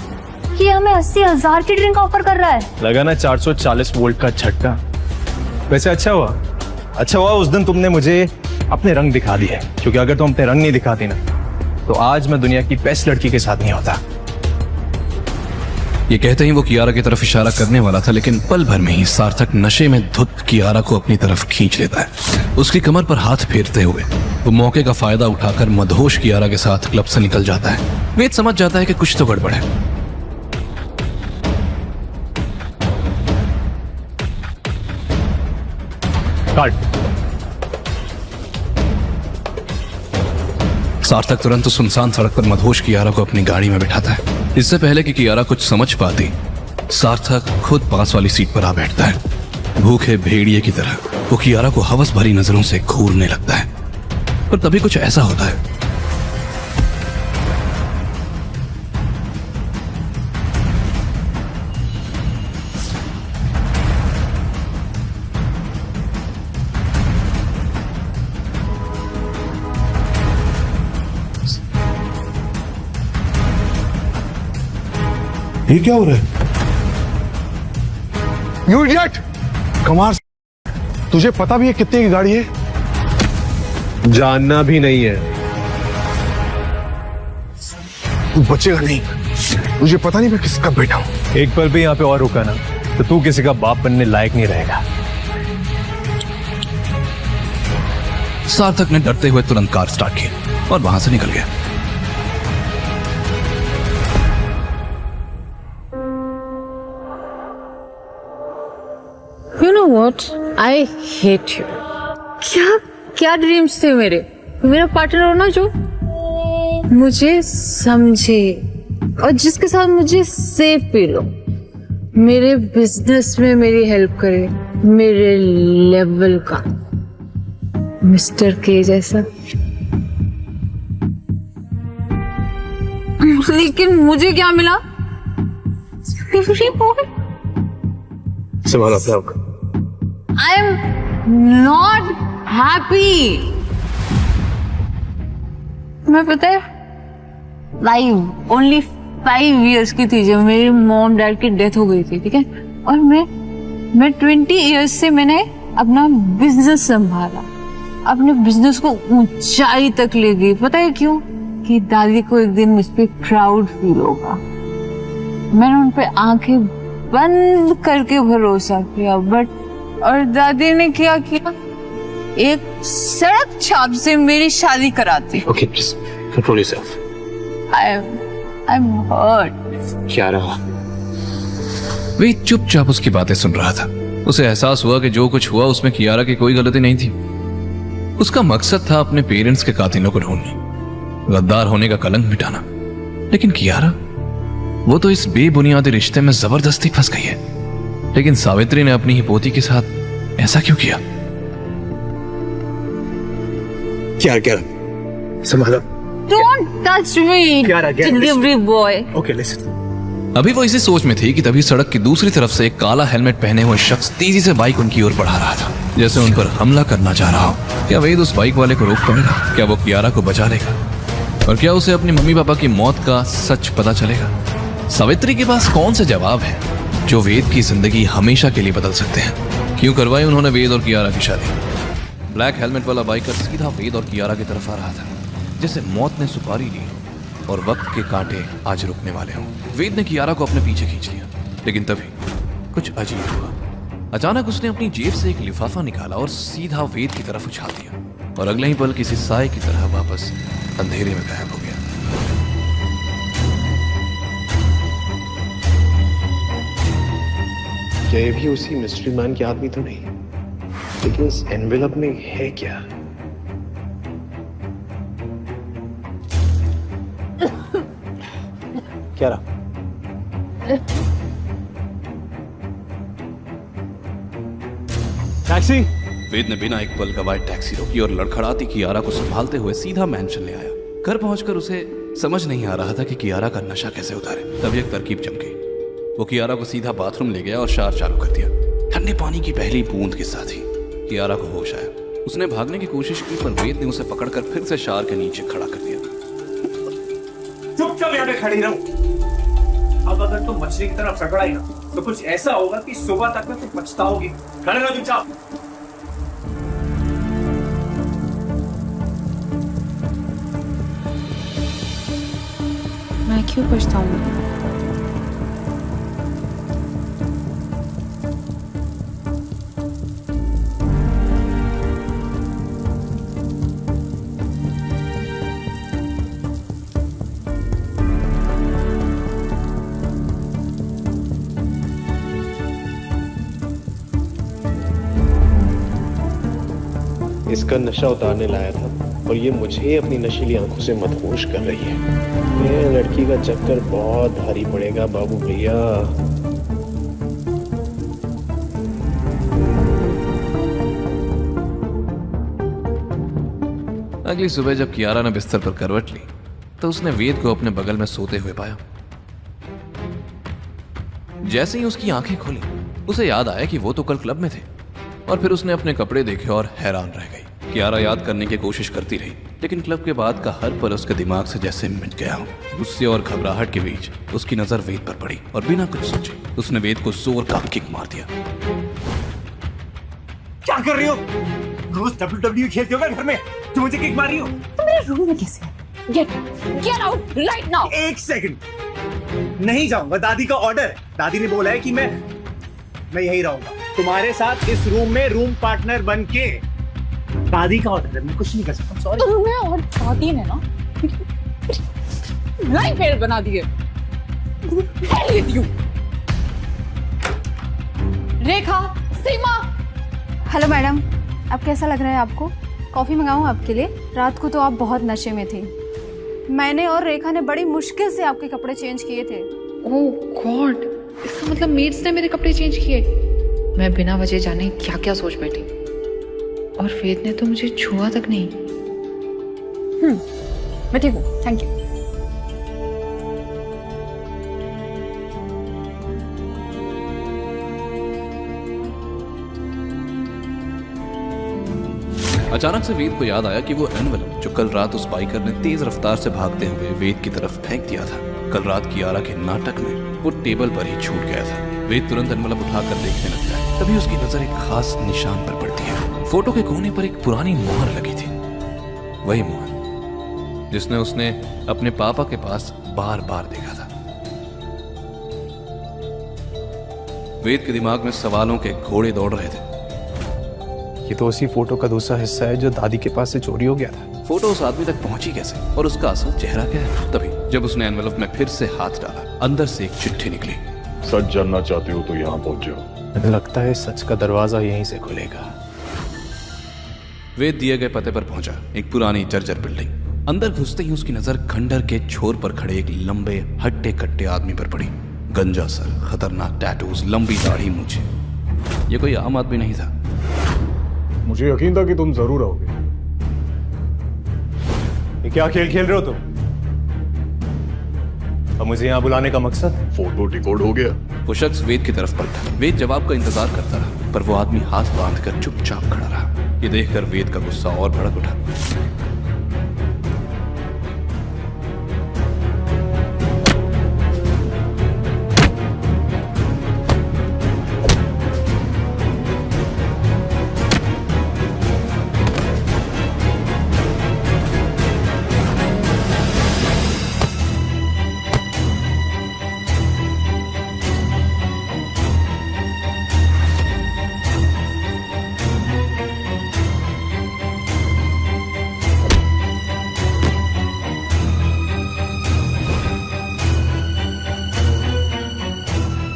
कि हमें 80,000 की ड्रिंक ऑफर कर रहा है? लगा ना 440 वोल्ट का झटका। वैसे अच्छा हुआ उस दिन तुमने मुझे अपने रंग दिखा दिए, क्योंकि अगर तुम अपने रंग नहीं दिखाती ना तो आज मैं दुनिया की बेस्ट लड़की के साथ नहीं होता। ये कहते ही वो कियारा की तरफ इशारा करने वाला था, लेकिन पल भर में ही सार्थक नशे में धुत कियारा को अपनी तरफ खींच लेता है। उसकी कमर पर हाथ फेरते हुए वो मौके का फायदा उठाकर मदहोश कियारा के साथ क्लब से निकल जाता है। वेद समझ जाता है कि कुछ तो गड़बड़ है। सार्थक तुरंत सुनसान सड़क पर मदहोश कियारा को अपनी गाड़ी में बिठाता है। इससे पहले कि कियारा कुछ समझ पाती, सार्थक खुद पास वाली सीट पर आ बैठता है। भूखे भेड़िए की तरह वो कियारा को हवस भरी नजरों से घूरने लगता है, पर तभी कुछ ऐसा होता है। ये क्या हो रहा है? You idiot! कमार, तुझे पता भी है कितने की गाड़ी है? जानना भी नहीं है। तू बचेगा नहीं। मुझे पता नहीं मैं किसका बेटा हूं। एक पल भी यहाँ पे और रुका ना तो तू किसी का बाप बनने लायक नहीं रहेगा। सार्थक ने डरते हुए तुरंत कार स्टार्ट की और वहां से निकल गया। You know what? I hate you. क्या ड्रीम्स थे मेरे? मेरा पार्टनर हो ना जो मुझे समझे और जिसके साथ मुझे सेफ फील हो, मेरे बिजनेस में मेरी हेल्प करे, मेरे लेवल का मिस्टर के जैसा। लेकिन मुझे क्या मिला? संभालो अपने आप को। I am not happy. मैं पता है only 5 years की थी जब मेरी मॉम डैड की डेथ हो गई थी, ठीक है? और मैं 20 years से मैंने अपना बिजनेस संभाला, अपने बिजनेस को ऊंचाई तक ले गई। पता है क्यों? कि दादी को एक दिन मुझ पे प्राउड फील होगा। मैंने उन पे आंखें बंद करके भरोसा किया, बट और दादी ने क्या किया? एक सड़क छाप से मेरी शादी कराती। Okay, please control yourself. I'm hurt. क्या रहा? वे चुपचाप उसकी बातें सुन रहा था। उसे एहसास हुआ कि जो कुछ हुआ उसमें कियारा की कोई गलती नहीं थी। उसका मकसद था अपने पेरेंट्स के कातिलों को ढूंढना, गद्दार होने का कलंक मिटाना। लेकिन कियारा, वो तो इस बेबुनियादी रिश्ते में जबरदस्ती फंस गई है। लेकिन सावित्री ने अपनी ही पोती के साथ ऐसा क्यों किया? क्या संभालो। Don't touch me, delivery boy. Okay, listen. अभी वो इसी सोच में थी कि तभी सड़क की दूसरी तरफ से एक काला हेलमेट पहने हुए शख्स तेजी से बाइक उनकी ओर बढ़ा रहा था, जैसे उन पर हमला करना चाह रहा हो। क्या वेद उस बाइक वाले को रोक पाएगा? क्या वो कियारा को बचा लेगा? और क्या उसे अपनी मम्मी पापा की मौत का सच पता चलेगा? सावित्री के पास कौन से जवाब है जो वेद की जिंदगी हमेशा के लिए बदल सकते हैं? क्यों करवाई उन्होंने वेद और कियारा की शादी? ब्लैक हेलमेट वाला बाइकर सीधा वेद और कियारा की तरफ आ रहा था, जैसे मौत ने सुपारी ली और वक्त के कांटे आज रुकने वाले हों। वेद ने कियारा को अपने पीछे खींच लिया, लेकिन तभी कुछ अजीब हुआ। अचानक उसने अपनी जेब से एक लिफाफा निकाला और सीधा वेद की तरफ उछाल दिया, और अगले ही पल किसी साए की तरह वापस अंधेरे में गायब हो गया। क्या ये भी उसी मिस्ट्री मैन के आदमी तो नहीं? लेकिन इस एनवेलप में है क्या? क्या रहा? टैक्सी! वेद ने बिना एक पल गवाए टैक्सी रोकी और लड़खड़ाती कियारा को संभालते हुए सीधा मैंशन ले आया। घर पहुंचकर उसे समझ नहीं आ रहा था कि कियारा का नशा कैसे उतारे। तभी एक तरकीब चमकी। वो कियारा को सीधा बाथरूम ले गया और शावर चालू कर दिया। ठंडे पानी की पहली बूंद के साथ ही कियारा को होश आया। उसने भागने की कोशिश की, पर वेद ने उसे पकड़कर फिर से शावर के नीचे खड़ा कर दिया। चुपचाप यहाँ पे खड़ी रहो। अब अगर तुम मछली की तरफ सकड़ाई ना तो कुछ ऐसा होगा कि सुबह तक में तुम पछताओगी। खड़े रहो चुपचाप। मैं क्यों पछताऊंगी? इसका नशा उतारने लाया था और ये मुझे अपनी नशीली आंखों से मदहोश कर रही है। ये लड़की का चक्कर बहुत भारी पड़ेगा बाबू भैया। अगली सुबह जब कियारा ने बिस्तर पर करवट ली तो उसने वेद को अपने बगल में सोते हुए पाया। जैसे ही उसकी आंखें खुली उसे याद आया कि वो तो कल क्लब में थे, और फिर उसने अपने कपड़े देखे और हैरान रह गई। कियारा याद करने की कोशिश करती रही, लेकिन क्लब के बाद का हर पल उसके दिमाग से जैसे मिट गया हो। गुस्से और घबराहट के बीच उसकी नजर वेद पर पड़ी और बिना कुछ सोचे उसने वेद को जोर का किक मार दिया। क्या कर रही हो? रोज WWE खेलते हो घर में, तुम मुझे किक मार रही हो? तुम मेरे रूम में कैसे? Get out right now! एक सेकंड, नहीं जाऊंगा। दादी का ऑर्डर है। दादी ने बोला है कि मैं यहीं रहूंगा तुम्हारे साथ इस रूम में, रूम पार्टनर बन के। दादी का ऑर्डर है, मैं कुछ नहीं कर सकता। सॉरी। तुम्हें और दादी ने ना लाइफ फेल बना दिए। रेखा, सीमा। हेलो मैडम, अब कैसा लग रहा है आपको? कॉफी मंगाऊं आपके लिए? रात को तो आप बहुत नशे में थी। मैंने और रेखा ने बड़ी मुश्किल से आपके कपड़े चेंज किए थे। ओह गॉड, इसका मतलब मेड्स ने मेरे कपड़े चेंज किए। मैं बिना वजह जाने क्या क्या सोच बैठी, और वेद ने तो मुझे छुआ तक नहीं। मैं ठीक हूँ, थैंक यू। अचानक से वेद को याद आया कि वो एनवेलप जो कल रात उस बाइकर ने तेज रफ्तार से भागते हुए वेद की तरफ फेंक दिया था, कल रात कियारा के नाटक में वो टेबल पर ही छूट गया था। वेद तुरंत एनवेलप उठाकर देखने लगता है, तभी उसकी नजर एक खास निशान पर पड़ती है। फोटो के कोने पर एक पुरानी मोहर लगी थी, वही मोहर जिसने उसने अपने पापा के पास बार बार देखा था। वेद के दिमाग में सवालों के घोड़े दौड़ रहे थे। ये तो उसी फोटो का दूसरा हिस्सा है जो दादी के पास से चोरी हो गया था। फोटो उस आदमी तक पहुंची कैसे और उसका असल चेहरा क्या है? तभी जब उसने एनवेलप में फिर से हाथ डाला, अंदर से एक चिट्ठी निकली। सच जानना चाहते हो तो यहाँ पहुंच जाओ। मुझे लगता है सच का दरवाजा यहीं से खुलेगा। वेद दिए गए पते पर पहुंचा, एक पुरानी जर्जर बिल्डिंग। अंदर घुसते ही उसकी नजर खंडर के छोर पर खड़े एक लंबे हट्टे कट्टे आदमी पर पड़ी। गंजा सर, खतरनाक टैटूज, लंबी दाढ़ी, मूंछें। ये कोई आम आदमी नहीं था। मुझे यकीन था कि तुम जरूर आओगे। ये क्या खेल खेल रहे हो तुम? अब मुझे यहाँ बुलाने का मकसद? फोटो डिकोड हो गया। वो शख्स वेद की तरफ पलटा। वेद जवाब का इंतजार करता रहा, पर वो आदमी हाथ बांधकर चुपचाप खड़ा रहा। ये देखकर वेद का गुस्सा और भड़क उठा।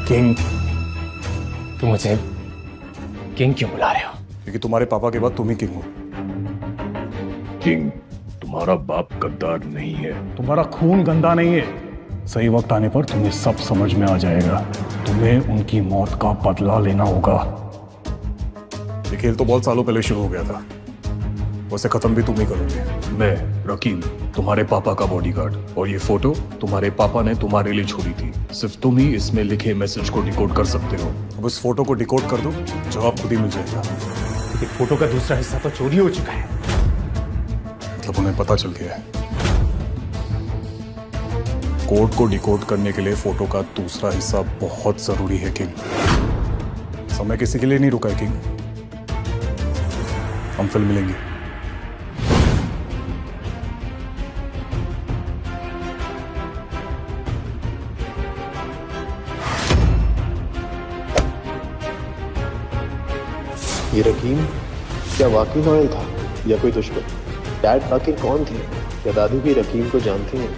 किंग, तुम मुझे किंग क्यों बुला रहे हो? क्योंकि तुम्हारे पापा के बाद तुम ही किंग हो। किंग, तुम्हारा बाप गद्दार नहीं है, तुम्हारा खून गंदा नहीं है। सही वक्त आने पर तुम्हें सब समझ में आ जाएगा। तुम्हें उनकी मौत का बदला लेना होगा। ये खेल तो बहुत सालों पहले शुरू हो गया था, उसे खत्म भी तुम ही करोगे। मैं रकीम, तुम्हारे पापा का बॉडीगार्ड, और ये फोटो तुम्हारे पापा ने तुम्हारे लिए छोड़ी थी। सिर्फ तुम ही इसमें लिखे मैसेज को डिकोड कर सकते हो। अब इस फोटो को डिकोड कर दो, जवाब खुद ही मिल जाएगा। लेकिन फोटो का दूसरा हिस्सा तो चोरी हो चुका है। मतलब उन्हें पता चल गया है। कोड को डिकोड करने के लिए फोटो का दूसरा हिस्सा बहुत जरूरी है किंग। समय किसी के लिए नहीं रुका है किंग। हम फिर मिलेंगे। ये रकीम क्या वाकई लॉयल था या कोई दुश्मन? डैड आखिर कौन थे? या दादू भी रकीम को जानते हैं?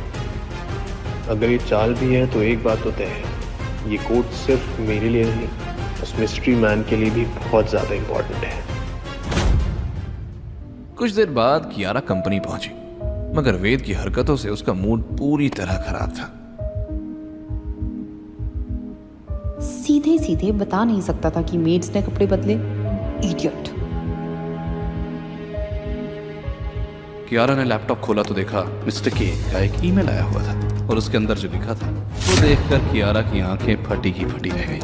अगर ये चाल भी है तो एक बात तो तय है, ये कोड सिर्फ मेरे लिए नहीं, उस मिस्ट्री मैन के लिए भी बहुत ज्यादा इंपॉर्टेंट है। कुछ देर बाद कियारा कंपनी पहुंची, मगर वेद की हरकतों से उसका मूड पूरी तरह खराब था। सीधे सीधे बता नहीं सकता था कि मेड्स ने कपड़े बदले। इडियट। कियारा ने लैपटॉप खोला तो देखा मिस्टर के का एक ईमेल आया हुआ था, और उसके अंदर जो लिखा था वो देखकर कियारा की आंखें फटी की फटी रह गई।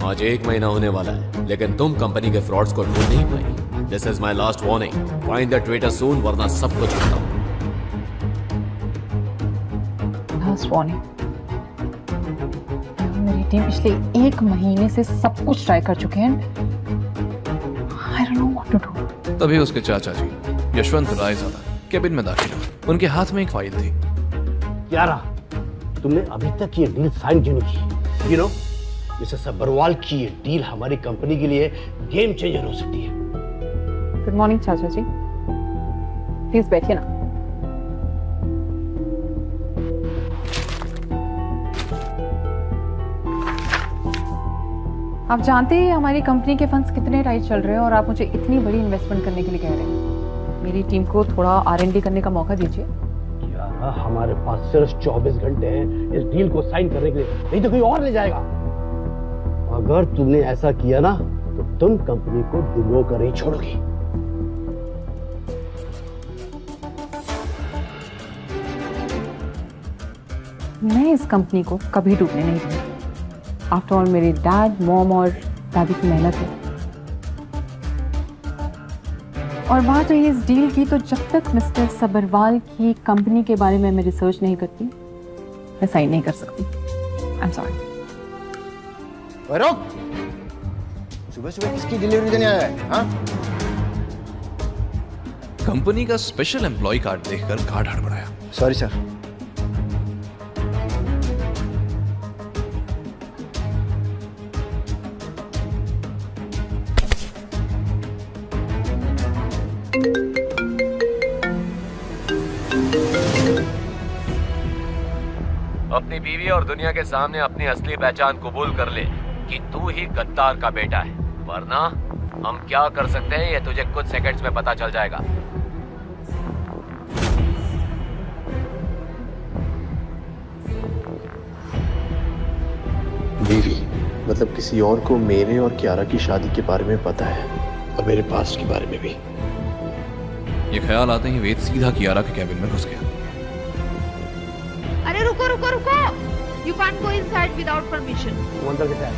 आज 1 महीना होने वाला है, लेकिन तुम कंपनी के फ्रॉड्स को ढूंढ नहीं पाई। This is my last warning. Find the traitor soon, वरना सब कुछ खत्म। Last warning. मेरी टीम पिछले 1 महीने से सब कुछ ट्राई कर चुके हैं। I don't know what to do. तभी उसके चाचा जी यशवंत राय ज़्यादा केबिन में दाखिल हुए। उनके हाथ में एक फाइल थी। यारा, तुमने अभी तक ये डील साइन क्यों नहीं की? You know, मिसेस सब्बरवाल की ये डील हमारी कंपनी के लिए गेम चेंजर हो सकती है। गुड मॉर्निंग चाचा जी, प्लीज बैठिए ना। आप जानते हैं हमारी कंपनी के फंड्स कितने टाइट चल रहे हैं और आप मुझे इतनी बड़ी इन्वेस्टमेंट करने के लिए कह रहे हैं। मेरी टीम को थोड़ा R&D करने का मौका दीजिए। क्या हमारे पास सिर्फ 24 घंटे हैं इस डील को साइन करने के लिए, नहीं तो कोई और ले जाएगा। अगर तुमने ऐसा किया ना तो तुम कंपनी को डुबो कर ही छोड़ोगी। मैं इस कंपनी को कभी डूबने नहीं दूंगी। आफ्टर ऑल मेरे डैड, मॉम और दादी की मेहनत है। और बात रही इस डील की, तो जब तक मिस्टर सब्बरवाल की कंपनी के बारे में मैं रिसर्च नहीं करती, मैं साइन नहीं कर सकती। I am sorry. सुबह सुबह किसकी डिलीवरी देने आया है? हाँ? कंपनी का स्पेशल एम्प्लॉय कार्ड देखकर गार्ड हड़बड़ाया। Sorry sir. अपनी बीवी और दुनिया के सामने अपनी असली पहचान कबूल कर ले कि तू ही गद्दार का बेटा है, वरना हम क्या कर सकते हैं ये तुझे कुछ सेकंड्स में पता चल जाएगा। बीवी मतलब किसी और को मेरे और कियारा की शादी के बारे में पता है और मेरे पास्ट के बारे में भी। ये ख्याल आते ही वेद सीधा कियारा के कैबिन में घुस गया। अरे रुको रुको रुको, you can't go inside without permission. तुम अंदर कैसे आए?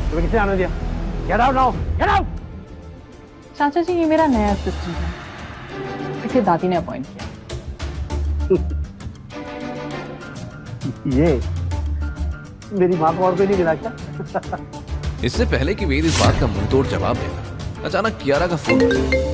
तुम्हें किसने आने दिया? Get out now, get out. चाचा जी, ये मेरा नया असिस्टेंट है, इसे दादी ने अपॉइंट किया। ये मेरी माँ को और कोई नहीं मिला क्या? इससे पहले कि वेद इस बात का मुंहतोड़ जवाब देगा, अचानक कियारा का फोन बजा।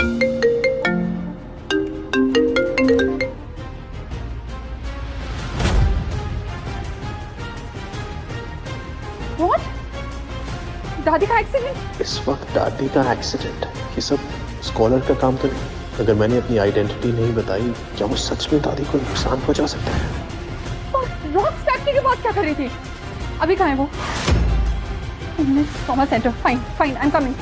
दादी का एक्सीडेंट? इस वक्त दादी का एक्सीडेंट, ये सब स्कॉलर का काम तो नहीं। अगर मैंने अपनी आइडेंटिटी नहीं बताई, क्या वो सच में दादी को नुकसान पहुंचा सकता है? रॉक फैक्ट्री की बात क्या कर रही थी? अभी कहाँ है वो? Trauma centre. Fine fine, I am coming.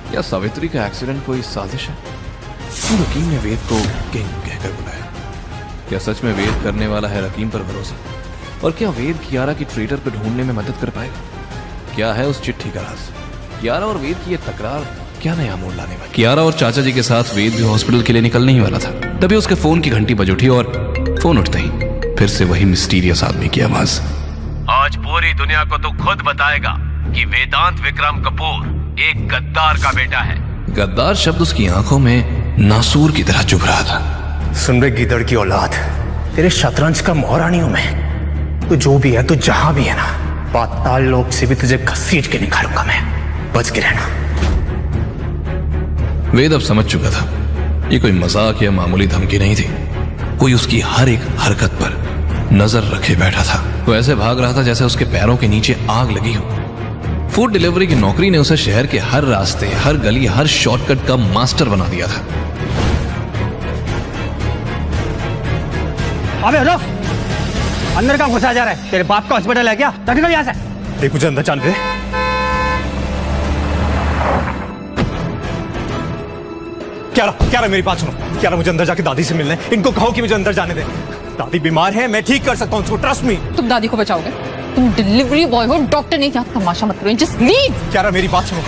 क्या सावित्री का एक्सीडेंट कोई साजिश है? रकीम ने वेद को किंग कहकर बुलाया। क्या सच में वेद करने वाला है रकीम पर भरोसा? और क्या वेद कियारा की ट्रेटर को ढूंढने में मदद कर पाएगा? क्या है उस चिट्ठी का राज? कियारा और वेद की ये तकरार क्या नया मोड़ लाने वाली? कियारा और चाचा जी के साथ वेद भी हॉस्पिटल के लिए निकलने ही वाला था, तभी उसके फोन की घंटी बज उठी और फोन उठते ही फिर से वही मिस्टीरियस आदमी की आवाज। आज पूरी दुनिया को तो खुद बताएगा कि वेदांत विक्रम कपूर एक गद्दार का बेटा है। गद्दार शब्द उसकी आंखों में नासूर की तरह चुभ रहा था। सुन बे गीदड़ की औलाद, तेरे शतरंज का मोहरानी हूं मैं। तो जो भी है, तो जहां भी है ना, पाताल लोक से भी तुझे घसीट के निकालूंगा मैं। बच के रहना। वेद अब समझ चुका था ये कोई मजाक या मामूली धमकी नहीं थी। कोई उसकी हर एक हरकत पर नजर रखे बैठा था। वो ऐसे भाग रहा था जैसे उसके पैरों के नीचे आग लगी हो। फूड डिलीवरी की नौकरी ने उसे शहर के हर रास्ते, हर गली, हर शॉर्टकट का मास्टर बना दिया था। अबे हटो, अंदर का घुसा जा रहा है। तेरे बाप का हॉस्पिटल है क्या? निकल यहाँ से। देख मुझे अंदर जाने दे। क्या मेरी बात सुनो। क्या मुझे अंदर जाके दादी से मिलना है। इनको कहो कि मुझे अंदर जाने दे। दादी बीमार है, मैं ठीक कर सकता हूँ उसको, ट्रस्ट मी। तुम दादी को बचाओगे? तुम डिलीवरी बॉय हो, डॉक्टर नहीं। क्या तमाशा मत करो, जस्ट लीव। क्या मेरी बात सुनो।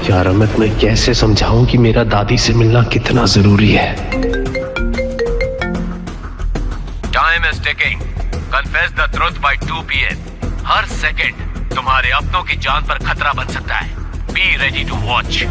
यार मैं तुम्हें कैसे समझाऊं कि मेरा दादी से मिलना कितना जरूरी है। Time is ticking. Confess the truth by 2 PM। हर सेकंड तुम्हारे अपनों की जान पर खतरा बन सकता है। Be ready to watch.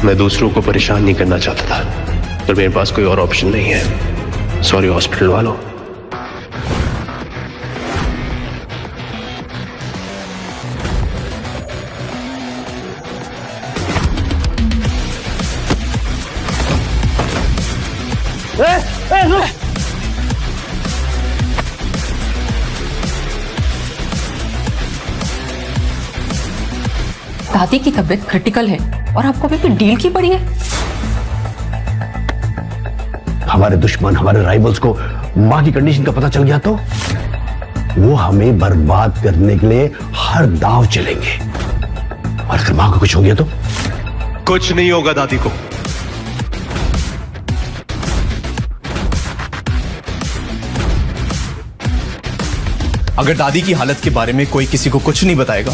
मैं दूसरों को परेशान नहीं करना चाहता था, पर मेरे पास कोई और ऑप्शन नहीं है। सॉरी हॉस्पिटल वालों। दादी की तबीयत क्रिटिकल है और आपको अभी भी डील की पड़ी है। हमारे दुश्मन, हमारे राइवल्स को माँ की कंडीशन का पता चल गया तो वो हमें बर्बाद करने के लिए हर दांव चलेंगे। और अगर माँ को कुछ हो गया तो कुछ नहीं होगा दादी को। अगर दादी की हालत के बारे में कोई किसी को कुछ नहीं बताएगा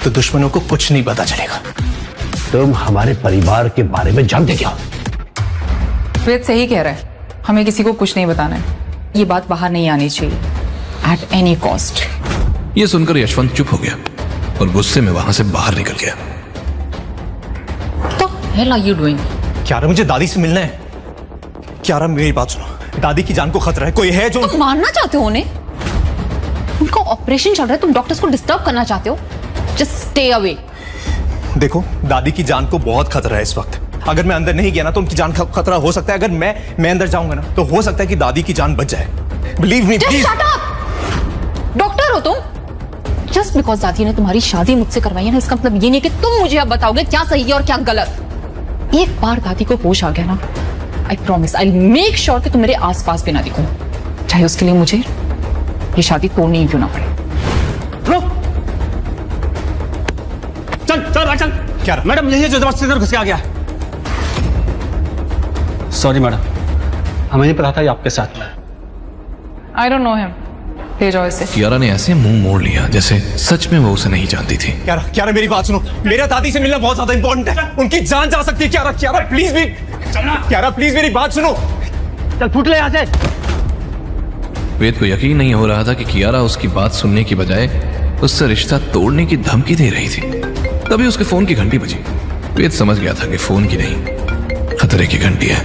तो दुश्मनों को कुछ नहीं पता चलेगा। तुम हमारे परिवार के बारे में जानते क्या? वेद सही कह रहा है, हमें किसी को कुछ नहीं बताना है। ये बात बाहर नहीं आनी चाहिए एट एनी कॉस्ट। ये सुनकर यशवंत चुप हो गया और गुस्से में वहां से बाहर निकल गया। तो हेल आर यू डूइंग? क्यारा, मुझे दादी से मिलना है। क्यारा, मेरी बात सुनो, दादी की जान को खतरा है। कोई है जो तुम मारना चाहते हो उन्हें? उनका ऑपरेशन चल रहा है, तुम डॉक्टर्स को डिस्टर्ब करना चाहते हो? Just stay away. देखो, दादी की जान को बहुत खतरा है इस वक्त। अगर मैं अंदर नहीं गया ना तो उनकी जान खतरा हो सकता है। अगर मैं अंदर जाऊंगा ना तो हो सकता है कि दादी की जान बच जाए। Believe me please. डॉक्टर हो तुम? जस्ट बिकॉज दादी ने तुम्हारी शादी मुझसे करवाई है ना, इसका मतलब ये नहीं कि तुम मुझे अब बताओगे क्या सही है और क्या गलत। एक बार दादी को होश आ गया ना, I promise I will make sure कि तुम मेरे आसपास भी ना दिखो, चाहे उसके लिए मुझे ये शादी तोड़नी ही क्यों ना पड़े। चल चल भाई चल। क्या मैडम, यही जो जबरदस्ती इधर घुस के आ गया। सॉरी मैडम, हमें नहीं पता था ये आपके साथ में। I don't know him. ले जाओ इसे। कियारा ने ऐसे मुंह मोड़ लिया जैसे सच में वो उसे नहीं जानती थी। क्यारा, मेरी बात सुनो। मेरा दादी से मिलना बहुत ज्यादा इंपॉर्टेंट है। उनकी जान जा सकती है। क्यारा प्लीज भी, क्यारा प्लीज मेरी बात सुनो। चल फुट ले यहाँ से। वेद को यकीन नहीं हो रहा था कि कियारा उसकी बात सुनने की बजाय उससे रिश्ता तोड़ने की धमकी दे रही थी। तभी उसके फोन की घंटी बजी। वेद समझ गया था कि फोन की नहीं, खतरे की घंटी है।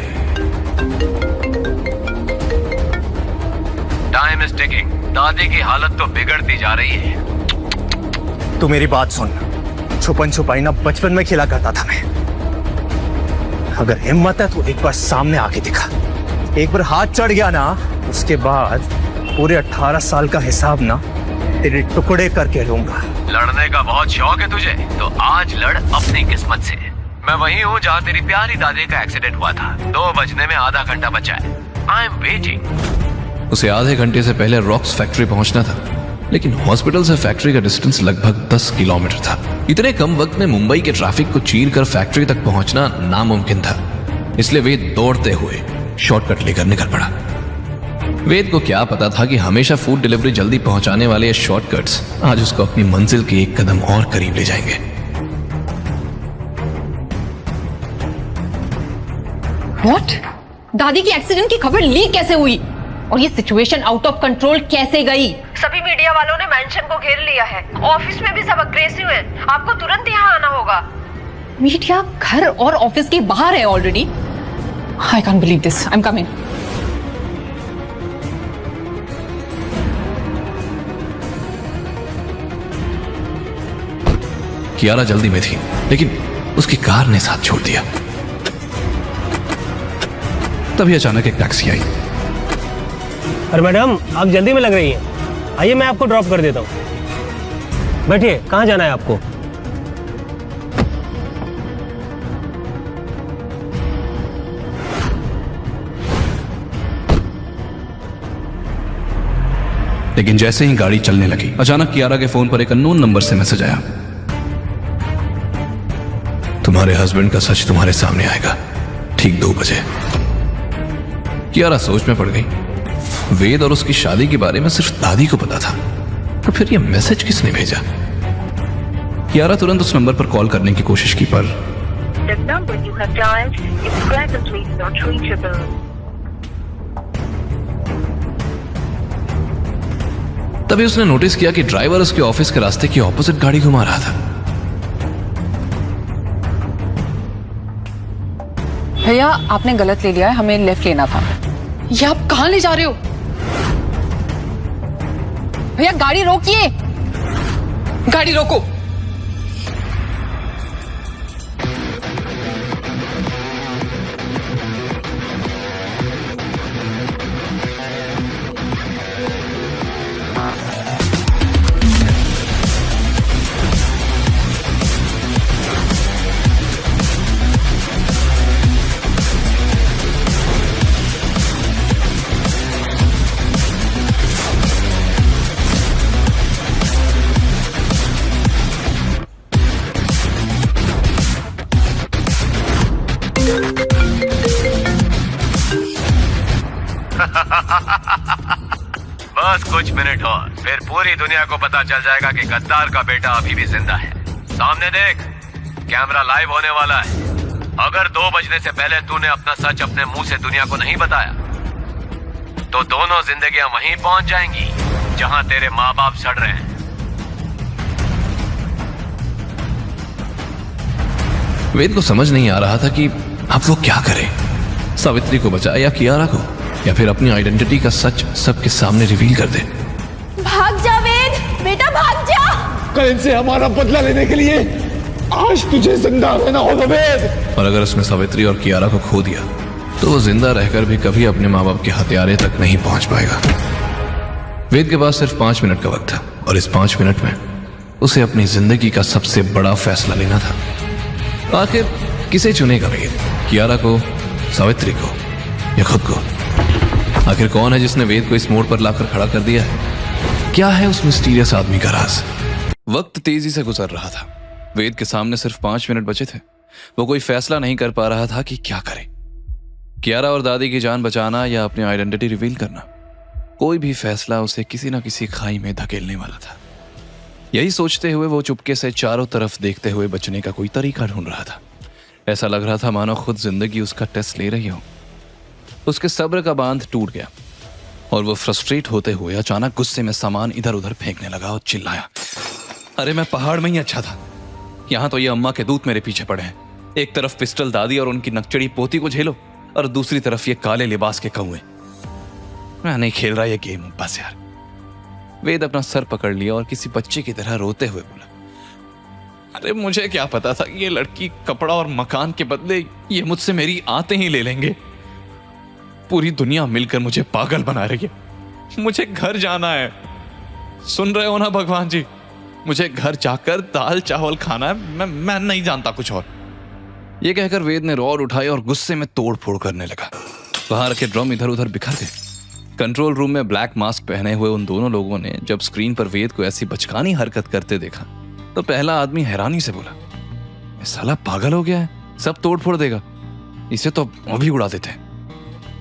Time is ticking. दादी की हालत तो बिगड़ती जा रही है। तू मेरी बात सुन। छुपन छुपाई ना बचपन में खेला करता था मैं। अगर हिम्मत है तो एक बार सामने आके दिखा। एक बार हाथ चढ़ गया ना, उसके बाद पूरे 18 साल का हिसाब ना तेरे टुकड़े करके लूंगा। लड़ने का बहुत शौक है तुझे, तो आज लड़ अपनी किस्मत से। मैं वही हूँ जहाँ तेरी प्यारी दादी का एक्सीडेंट हुआ था। 2 बजने में आधा घंटा बचा है। I am waiting. उसे आधे घंटे से पहले रॉक्स फैक्ट्री पहुंचना था, लेकिन हॉस्पिटल से फैक्ट्री का डिस्टेंस लगभग 10 किलोमीटर था। इतने कम वक्त में मुंबई के ट्रैफिक को चीर कर फैक्ट्री तक पहुंचना नामुमकिन था। इसलिए वेद दौड़ते हुए शॉर्टकट लेकर निकल पड़ा। वेद को क्या पता था कि हमेशा फूड डिलीवरी जल्दी पहुंचाने वाले ये शॉर्टकट्स आज उसको अपनी मंजिल के एक कदम और करीब ले जाएंगे। What? दादी की एक्सीडेंट की खबर लीक कैसे हुई और ये सिचुएशन आउट ऑफ कंट्रोल कैसे गई? सभी मीडिया वालों ने मेंशन को घेर लिया है। ऑफिस में भी सब अग्रेसिव है। आपको तुरंत यहाँ आना होगा। मीडिया घर और ऑफिस के बाहर है already. I can't believe this. I am coming. Kiara जल्दी में थी, लेकिन उसकी कार ने साथ छोड़ दिया। तभी अचानक एक टैक्सी आई। अरे मैडम, आप जल्दी में लग रही हैं। आइए मैं आपको ड्रॉप कर देता हूँ। बैठिए, कहाँ जाना है आपको? लेकिन जैसे ही गाड़ी चलने लगी, अचानक कियारा के फोन पर एक अननोन नंबर से मैसेज आया। तुम्हारे हस्बैंड का सच तुम्हारे सामने आएगा ठीक 2 बजे। कियारा सोच में पड़ गई। वेद और उसकी शादी के बारे में सिर्फ दादी को पता था, तो फिर ये मैसेज किसने भेजा? कियारा तुरंत उस नंबर पर कॉल करने की कोशिश की पर The number you have dialed is presently not reachable. तभी उसने नोटिस किया कि ड्राइवर उसके ऑफिस के रास्ते की ऑपोजिट गाड़ी घुमा रहा था। भैया आपने गलत ले लिया है, हमें लेफ्ट लेना था। ये आप कहां ले जा रहे हो? भैया गाड़ी रोकिए, गाड़ी रोको। बस कुछ मिनट और फिर पूरी दुनिया को पता चल जाएगा कि गद्दार का बेटा अभी भी जिंदा है। सामने देख, कैमरा लाइव होने वाला है। अगर 2 बजने से पहले तूने अपना सच अपने मुंह से दुनिया को नहीं बताया तो दोनों जिंदगियां वहीं पहुंच जाएंगी जहां तेरे माँ बाप सड़ रहे हैं। वेद को समझ नहीं आ रहा था कि अब वो क्या करे, सावित्री को बचाए या कियारा को, या फिर अपनी आइडेंटिटी का सच सबके सामने रिवील कर दे। भाग जा वेद, बेटा भाग जा। कल इनसे हमारा बदला लेने के लिए आज तुझे जिंदा रहना होगा वेद। और अगर उसने सावित्री और कियारा को खो दिया तो वो जिंदा रहकर भी कभी अपने माँ बाप के हथियारे तक नहीं पहुंच पाएगा। वेद के पास सिर्फ 5 मिनट का वक्त था और इस 5 मिनट में उसे अपनी जिंदगी का सबसे बड़ा फैसला लेना था। आखिर किसे चुनेगा वेद, कियारा को, सावित्री को या खुद को? आखिर कौन है जिसने वेद को इस मोड़ पर लाकर खड़ा कर दिया है? क्या है उस मिस्टीरियस आदमी का राज? वक्त तेजी से गुजर रहा था। वेद के सामने सिर्फ 5 मिनट बचे थे। वो कोई फैसला नहीं कर पा रहा था कि क्या करे, कियारा और दादी की जान बचाना या अपनी आइडेंटिटी रिवील करना। कोई भी फैसला उसे किसी ना किसी खाई में धकेलने वाला था। यही सोचते हुए वो चुपके से चारों तरफ देखते हुए बचने का कोई तरीका ढूंढ रहा था। ऐसा लग रहा था मानो खुद जिंदगी उसका टेस्ट ले रही हो। उसके सब्र का बांध टूट गया और वो फ्रस्ट्रेट होते हुए अचानक गुस्से में सामान इधर उधर फेंकने लगा और चिल्लाया, अरे मैं पहाड़ में ही अच्छा था, यहाँ तो ये अम्मा के दूत मेरे पीछे पड़े हैं। एक तरफ पिस्टल दादी और उनकी नकचड़ी पोती को झेलो और दूसरी तरफ ये काले लिबास के कौए। मैं नहीं खेल रहा ये गेम, बस यार। वेद अपना सर पकड़ लिया और किसी बच्चे की तरह रोते हुए बोला, अरे मुझे क्या पता था कि ये लड़की कपड़ा और मकान के बदले ये मुझसे मेरी आते ही ले लेंगे। पूरी दुनिया मिलकर मुझे पागल बना रही है। मुझे घर जाना है, सुन रहे हो ना भगवान जी? मुझे घर जाकर दाल चावल खाना है, मैं नहीं जानता कुछ और। ये कहकर वेद ने रॉड उठाई और गुस्से में तोड़ फोड़ करने लगा। वहां रखे ड्रम इधर उधर बिखर गए। कंट्रोल रूम में ब्लैक मास्क पहने हुए उन दोनों लोगों ने जब स्क्रीन पर वेद को ऐसी बचकानी हरकत करते देखा तो पहला आदमी हैरानी से बोला, ये साला पागल हो गया है, सब तोड़ फोड़ देगा, इसे तो अभी उड़ा देते हैं।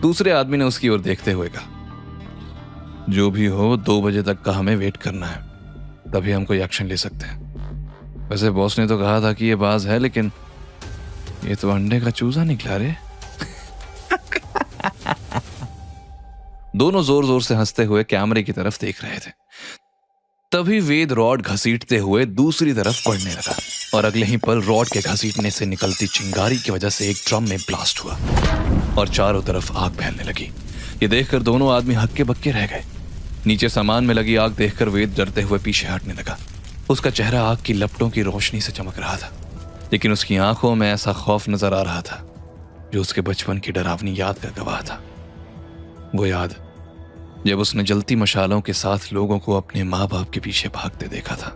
दूसरे आदमी ने उसकी ओर देखते हुए कहा, जो भी हो 2 बजे तक का हमें वेट करना है, तभी हम कोई एक्शन ले सकते हैं। वैसे बॉस ने तो कहा था कि ये बाज है, लेकिन ये तो अंडे का चूजा निकला रे। दोनों जोर जोर से हंसते हुए कैमरे की तरफ देख रहे थे। तभी वेद रॉड घसीटते हुए दूसरी तरफ पड़ने लगा और अगले ही पल रॉड के घसीटने से निकलती चिंगारी की वजह से एक ड्रम में ब्लास्ट हुआ और चारों तरफ आग फैलने लगी। ये देखकर दोनों आदमी हक्के बक्के रह गए। नीचे सामान में लगी आग देखकर वेद डरते हुए पीछे हटने लगा। उसका चेहरा आग की लपटों की रोशनी से चमक रहा था, लेकिन उसकी आंखों में ऐसा खौफ नजर आ रहा था जो उसके बचपन की डरावनी याद का गवाह था। वो याद जब उसने जलती मशालों के साथ लोगों को अपने माँ बाप के पीछे भागते देखा था।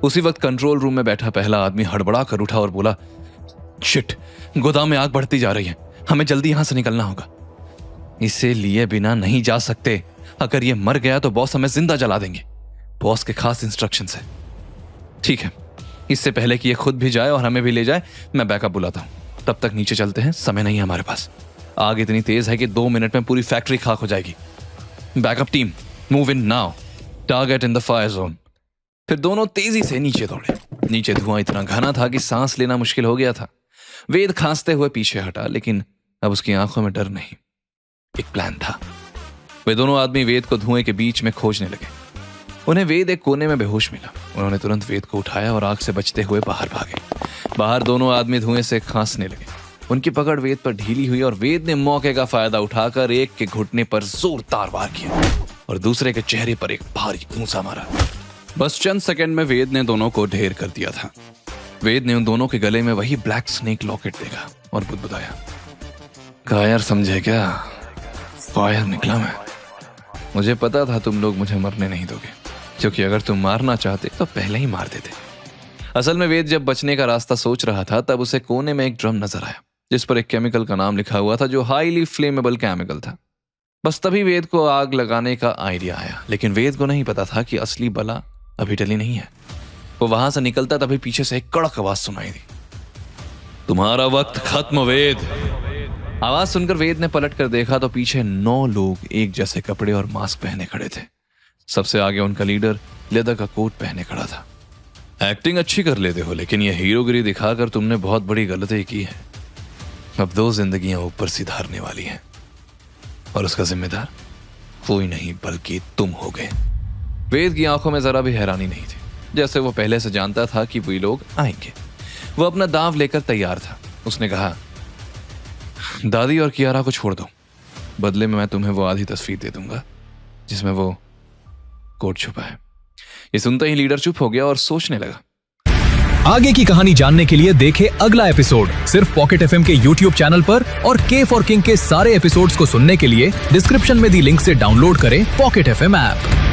उसी वक्त कंट्रोल रूम में बैठा पहला आदमी हड़बड़ा कर उठा और बोला, शिट, गोदाम में आग बढ़ती जा रही है, हमें जल्दी यहां से निकलना होगा। इसे लिए बिना नहीं जा सकते, अगर ये मर गया तो बॉस हमें जिंदा जला देंगे। बॉस के खास इंस्ट्रक्शंस है। ठीक है, इससे पहले कि ये खुद भी जाए और हमें भी ले जाए, मैं बैकअप बुलाता हूं। तब तक नीचे चलते हैं, समय नहीं है हमारे पास। आग इतनी तेज है कि 2 मिनट में पूरी फैक्ट्री खाक हो जाएगी। Backup team, move in now. Target in the fire zone. फिर दोनों तेजी से नीचे दौड़े। नीचे धुआं इतना घना था कि सांस लेना मुश्किल हो गया था। वेद खांसते हुए पीछे हटा, लेकिन अब उसकी आंखों में डर नहीं, एक प्लान था। वे दोनों आदमी वेद को धुएं के बीच में खोजने लगे। उन्हें वेद एक कोने में बेहोश मिला। उन्होंने तुरंत वेद को उठाया और आग से बचते हुए बाहर भागे। बाहर दोनों आदमी धुएं से खांसने लगे। उनकी पकड़ वेद पर ढीली हुई और वेद ने मौके का फायदा उठाकर एक के घुटने पर जोरदार वार किया और दूसरे के चेहरे पर एक भारी घूंसा मारा। बस चंद सेकंड में वेद ने दोनों को ढेर कर दिया था। वेद ने उन दोनों के गले में वही ब्लैक स्नेक लॉकेट देखा और बुदबुदाया, कायर समझे क्या, फायर निकला मैं। मुझे पता था तुम लोग मुझे मरने नहीं दोगे, क्योंकि अगर तुम मारना चाहते तो पहले ही मार देते। असल में वेद जब बचने का रास्ता सोच रहा था तब उसे कोने में एक ड्रम नजर आया जिस पर एक केमिकल का नाम लिखा हुआ था जो हाईली फ्लेमेबल केमिकल था। बस तभी वेद को आग लगाने का आइडिया आया, लेकिन वेद को नहीं पता था कि असली बला अभी टली नहीं है। वो वहां से निकलता तभी पीछे से एक कड़क आवाज सुनाई दी, तुम्हारा वक्त खत्म वेद। आवाज सुनकर वेद ने पलट कर देखा तो पीछे 9 लोग एक जैसे कपड़े और मास्क पहने खड़े थे। सबसे आगे उनका लीडर लेदर का कोट पहने खड़ा था। एक्टिंग अच्छी कर लेते हो, लेकिन यह हीरोगिरी दिखाकर तुमने बहुत बड़ी गलती की है। अब 2 जिंदगियां ऊपर सिधारने वाली हैं और उसका जिम्मेदार कोई नहीं बल्कि तुम हो गए। वेद की आंखों में जरा भी हैरानी नहीं थी, जैसे वो पहले से जानता था कि वे लोग आएंगे। वो अपना दांव लेकर तैयार था। उसने कहा, दादी और कियारा को छोड़ दो, बदले में मैं तुम्हें वो आधी तस्वीर दे दूंगा जिसमें वो कोट छुपा है। ये सुनते ही लीडर चुप हो गया और सोचने लगा। आगे की कहानी जानने के लिए देखें अगला एपिसोड सिर्फ पॉकेट एफएम के यूट्यूब चैनल पर, और के फॉर किंग के सारे एपिसोड्स को सुनने के लिए डिस्क्रिप्शन में दी लिंक से डाउनलोड करें पॉकेट एफएम ऐप।